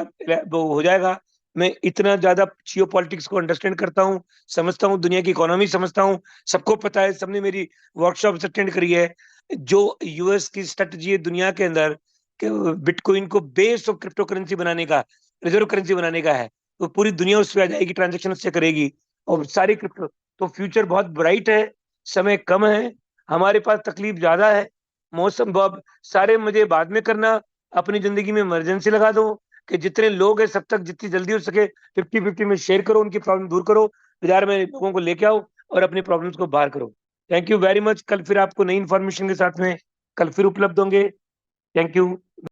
वो हो जाएगा। मैं इतना ज्यादा जियो पॉलिटिक्स को अंडरस्टैंड करता हूँ, समझता हूँ, दुनिया की इकोनॉमी समझता हूँ, सबको पता है, सबने मेरी वर्कशॉप अटेंड करी है। जो यूएस की स्ट्रेटजी है दुनिया के अंदर, बिटकॉइन को बेस ऑफ क्रिप्टो करेंसी बनाने का, रिजर्व करेंसी बनाने का है, तो पूरी दुनिया उस पर आ जाएगी, ट्रांजेक्शन उससे करेगी, और सारी क्रिप्टो। तो फ्यूचर बहुत ब्राइट है, समय कम है, हमारे पास तकलीफ ज्यादा है। मौसम अब सारे मजे बाद में करना, अपनी जिंदगी में इमरजेंसी लगा दो, कि जितने लोग हैं सब तक जितनी जल्दी हो सके 50-50 में शेयर करो, उनकी प्रॉब्लम दूर करो, बाजार में लोगों को लेके आओ और अपनी प्रॉब्लम्स को बाहर करो। Thank you very much. कल फिर आपको नई इन्फॉर्मेशन के साथ में कल फिर उपलब्ध होंगे। Thank you.